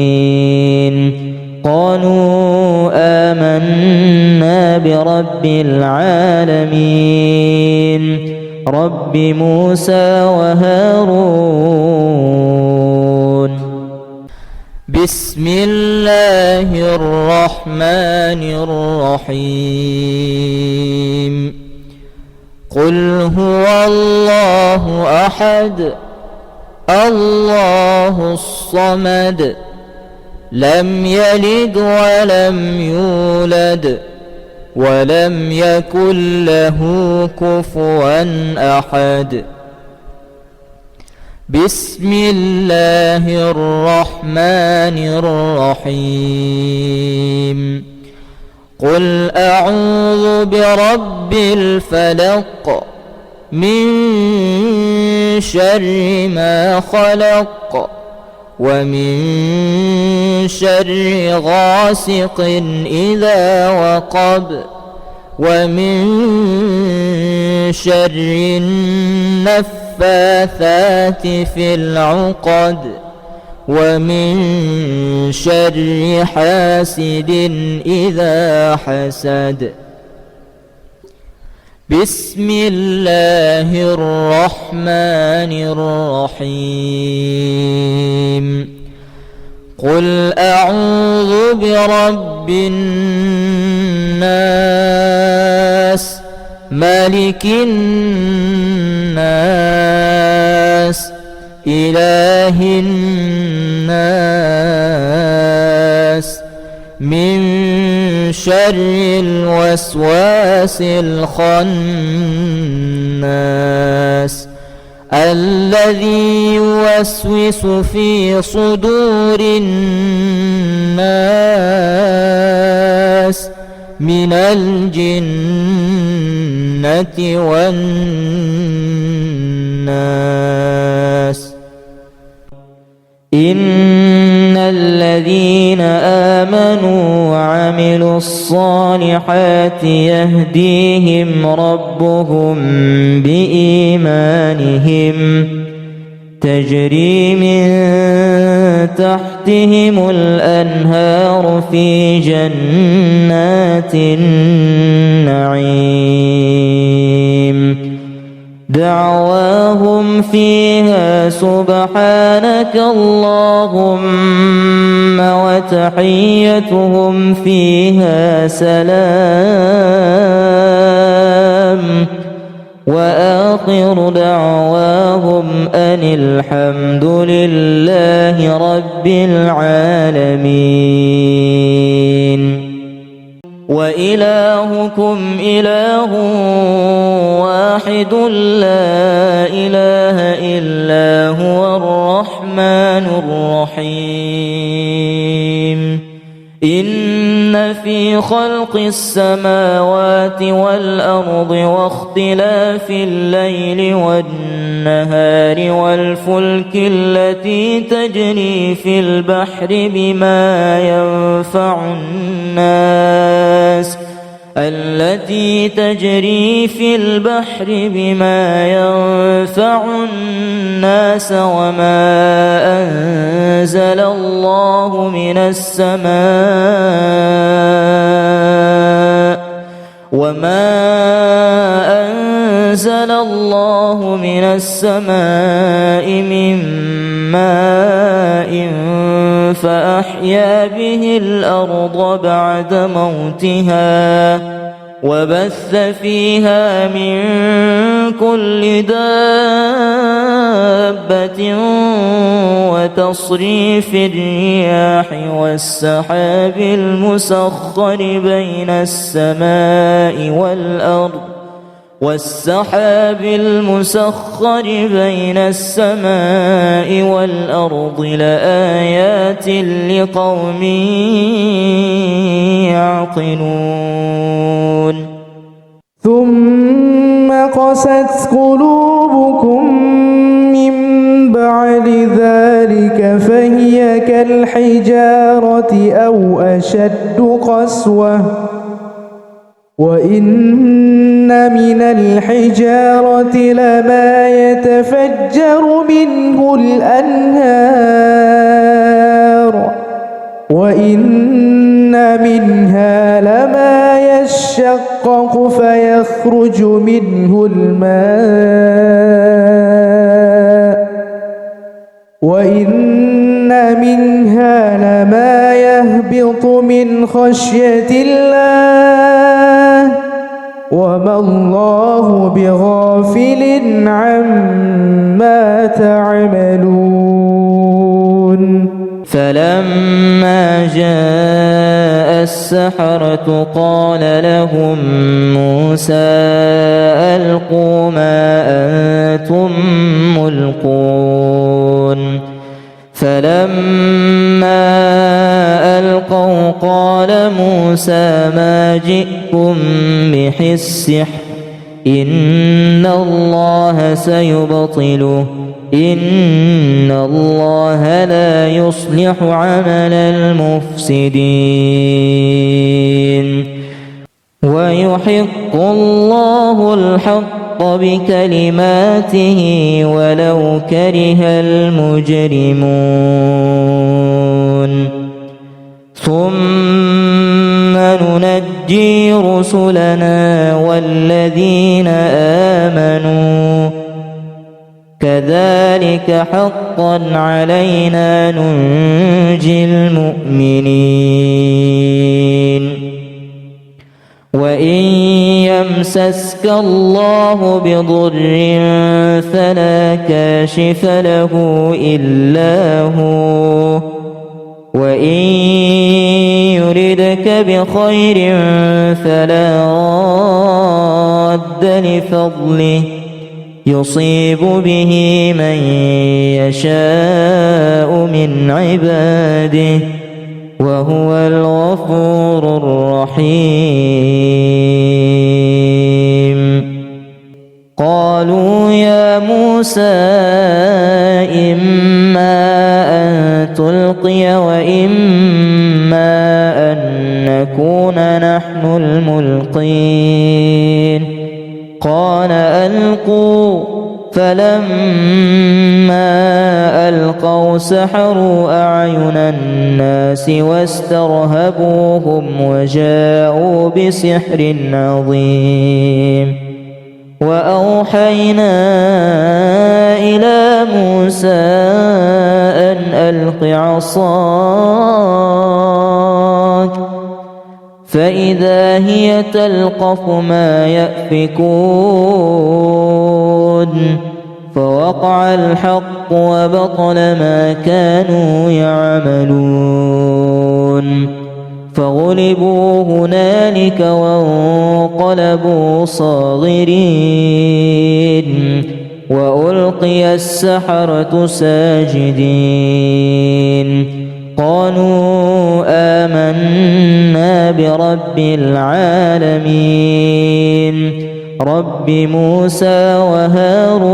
قالوا آمنا برب العالمين رب موسى وهارون بسم الله الرحمن الرحيم قل هو الله أحد الله الصمد لم يلد ولم يولد ولم يكن له كفوا أحد بسم الله الرحمن الرحيم قل أعوذ برب الفلق من شر ما خلق ومن شر غاسق إذا وقب ومن شر النفاثات في العقد ومن شر حاسد إذا حسد بسم الله الرحمن الرحيم قل أعوذ برب الناس ملك الناس إله الناس من شر الوسواس الخناس الذي يوسوس في صدور الناس من الجنة والناس إن الذين آمنوا وعملوا الصالحات يهديهم ربهم بإيمانهم تجري من تحتهم الأنهار في جنات النعيم دعواهم فيها سبحانك اللهم وتحيتهم فيها سلام وآخر دعواهم أن الحمد لله رب العالمين وإلهكم إله واحد لا إله إلا هو الرحمن الرحيم إن في خلق السماوات والأرض واختلاف الليل والنهار والفلك التي تجري في البحر بما ينفع الناس وما أنزل الله من السماء من ماء فأحيا به الأرض بعد موتها وبث فيها من كل دابة وتصريف الرياح والسحاب المسخر بين السماء والأرض لآيات لقوم يعقلون ثم قست قلوبكم من بعد ذلك فهي كالحجارة أو أشد قسوة وإن من الحجارة لما يتفجر منه الأنهار وإن منها لما يشقق فيخرج منه الماء وإن منها لما يهبط من خشية الله وما الله بغافل عما تعملون فلما جاء السحرة قال لهم موسى ألقوا ما أنتم ملقون فلما ألقوا قال موسى ما جئتم به السحر إن الله سيبطله إن الله لا يصلح عمل المفسدين ويحق الله الحق بكلماته ولو كره المجرمون ثم ننجي رسلنا والذين آمنوا كذلك حقا علينا ننجي المؤمنين وإن يمسسك الله بضر فلا كاشف له إلا هو وإن يردك بخير فلا راد لفضله يصيب به من يشاء من عباده وهو الغفور الرحيم قالوا يا موسى إما أن تلقي وإما نحن الملقين قال ألقوا فلما ألقوا سحروا أعين الناس واسترهبوهم وجاءوا بسحر عظيم وأوحينا إلى موسى أن ألق عصاك فإذا هي تلقف ما يأفكون فوقع الحق وبطل ما كانوا يعملون فغلبوا هنالك وانقلبوا صاغرين وألقي السحرة ساجدين قالوا آمنا برب العالمين رب موسى وهارون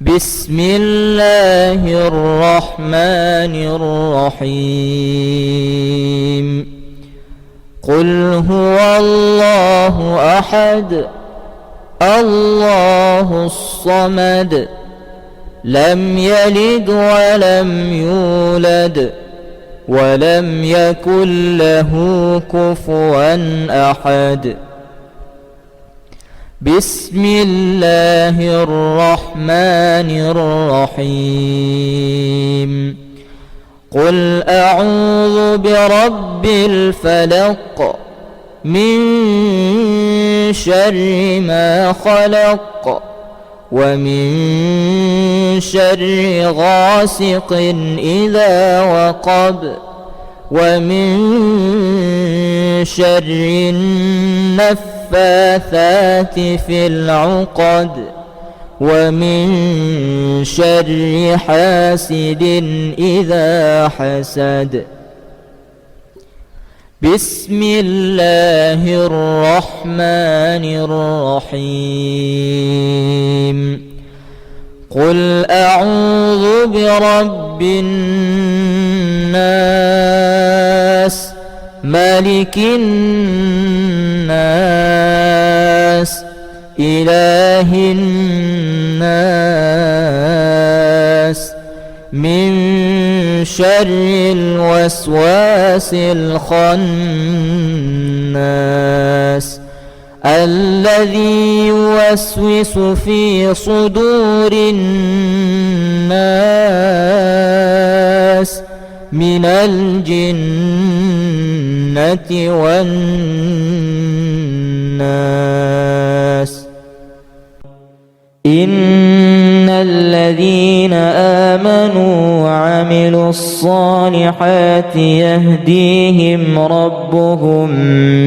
بسم الله الرحمن الرحيم قل هو الله أحد الله الصمد لم يلد ولم يولد ولم يكن له كفوا أحد بسم الله الرحمن الرحيم قل أعوذ برب الفلق من شر ما خلق ومن شر غاسق إذا وقب ومن شر النفاثات في العقد ومن شر حاسد إذا حسد بسم الله الرحمن الرحيم قل أعوذ برب الناس ملك الناس إله الناس من شر الوسواس الخناس الذي يوسوس في صدور الناس من الجنة والناس إن الذين آمنوا وعملوا الصالحات يهديهم ربهم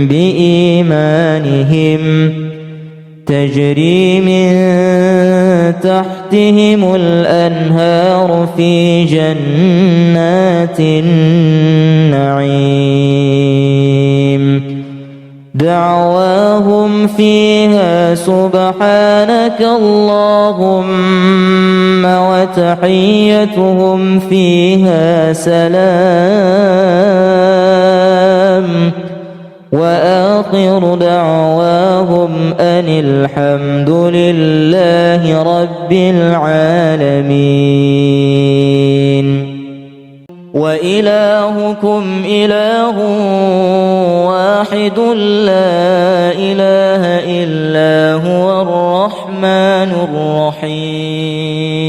بإيمانهم تجري من تحتهم الأنهار في جنات النعيم دعواهم فيها سبحانك اللهم وتحيتهم فيها سلام وآخر دعواهم أن الحمد لله رب العالمين وإلهكم إله واحد لا إله إلا هو الرحمن الرحيم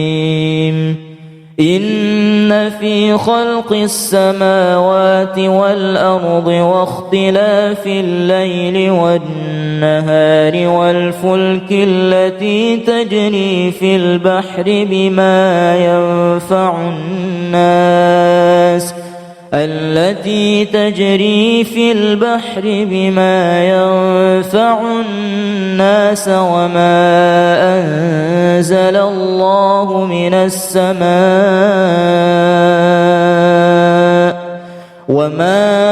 إن في خلق السماوات والأرض واختلاف الليل والنهار والفلك التي تجري في البحر بما ينفع الناس وما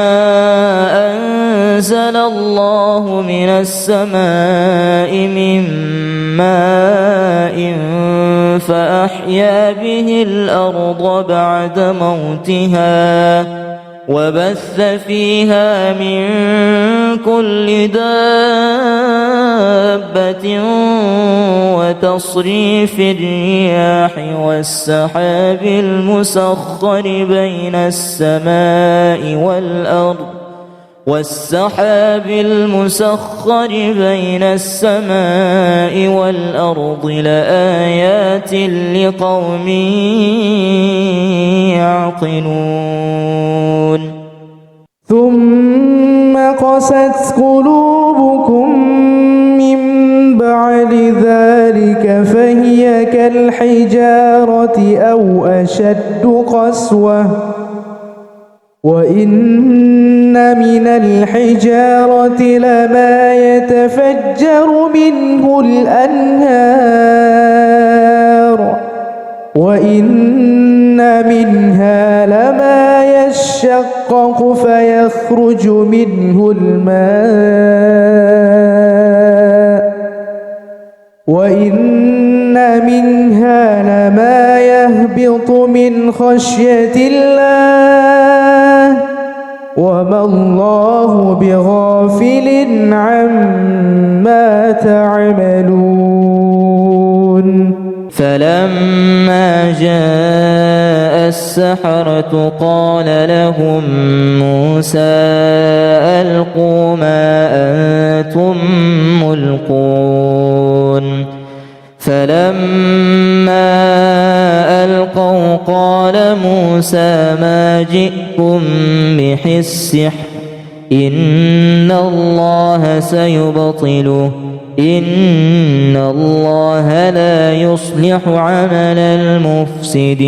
أنزل الله من السماء من ماء فأحيا به الأرض بعد موتها وبث فيها من كل دابة وتصريف الرياح والسحاب المسخر بين السماء والأرض لآيات لقوم يعقلون ثم قست قلوبكم من بعد ذلك فهي كالحجارة أو أشد قسوة وإن من الحجارة لما يتفجر منه الأنهار وإن منها لما يشقق فيخرج منه الماء وإن منها لما يهبط من خشية الله وما الله بغافل عما تعملون فلما جاء السحرة قال لهم موسى ألقوا ما أنتم ملقون فلما ألقوا قال موسى ما جئتم به السحر إن الله سيبطله إن الله لا يصلح عمل المفسدين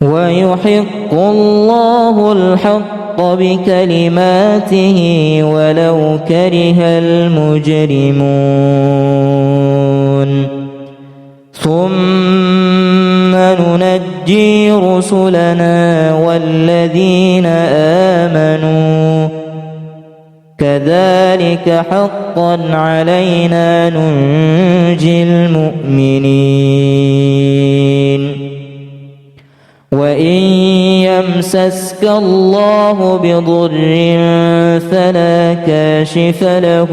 ويحق الله الحق بكلماته ولو كره المجرمون ثم ننجي رسلنا والذين آمنوا كذلك حقا علينا ننجي المؤمنين وإن يمسسك الله بضر فلا كاشف له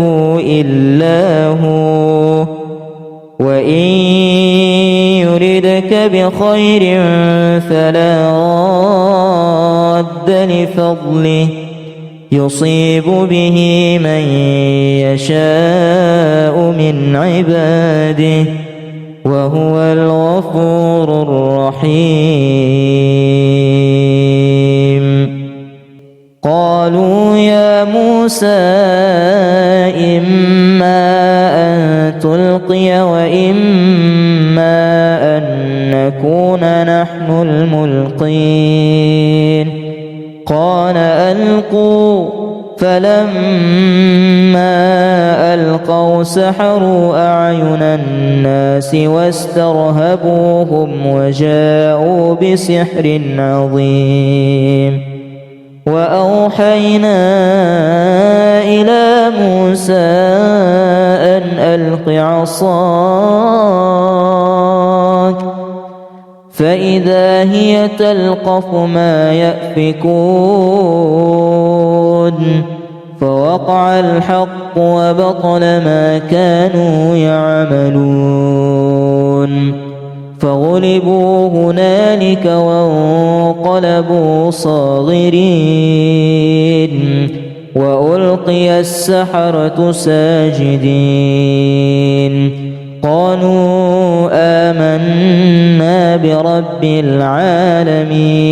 إلا هو وإن يردك بخير فلا راد لفضله يصيب به من يشاء من عباده وهو الغفور الرحيم قالوا يا موسى إما أن تلقي وإما أن نكون نحن الملقين قال ألقوا فلما ألقوا سحروا أعين الناس واسترهبوهم وجاءوا بسحر عظيم وأوحينا إلى موسى أن ألق عصاك فإذا هي تلقف ما يأفكون فوقع الحق وبطل ما كانوا يعملون فغلبوا هنالك وانقلبوا صاغرين وألقي السحرة ساجدين قالوا آمنا برب العالمين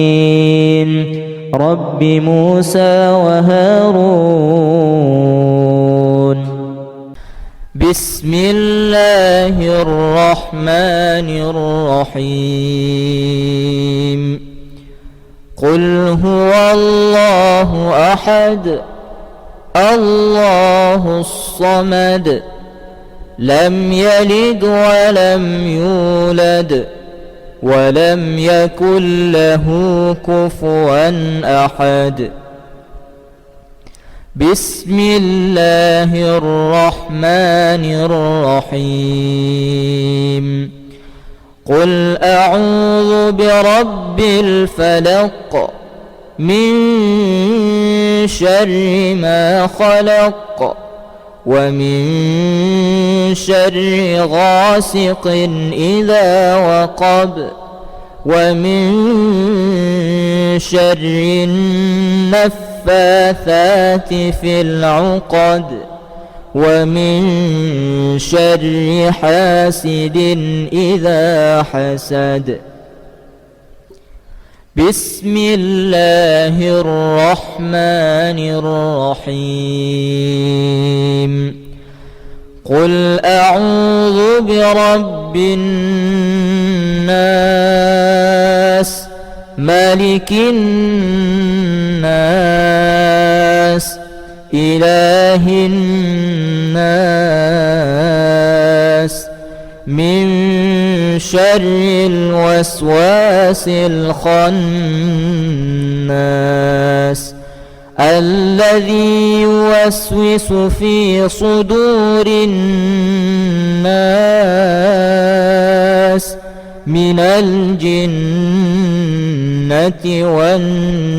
رب موسى وهارون بسم الله الرحمن الرحيم قل هو الله أحد الله الصمد لم يلد ولم يولد ولم يكن له كفوا أحد بسم الله الرحمن الرحيم قل أعوذ برب الفلق من شر ما خلق ومن شر غاسق إذا وقب ومن شر النفاثات في العقد ومن شر حاسد إذا حسد. بسم الله الرحمن الرحيم. قل أعوذ برب الناس ملك الناس إله الناس من شر الوسواس الخناس الذي يوسوس في صدور الناس من الجنة والناس.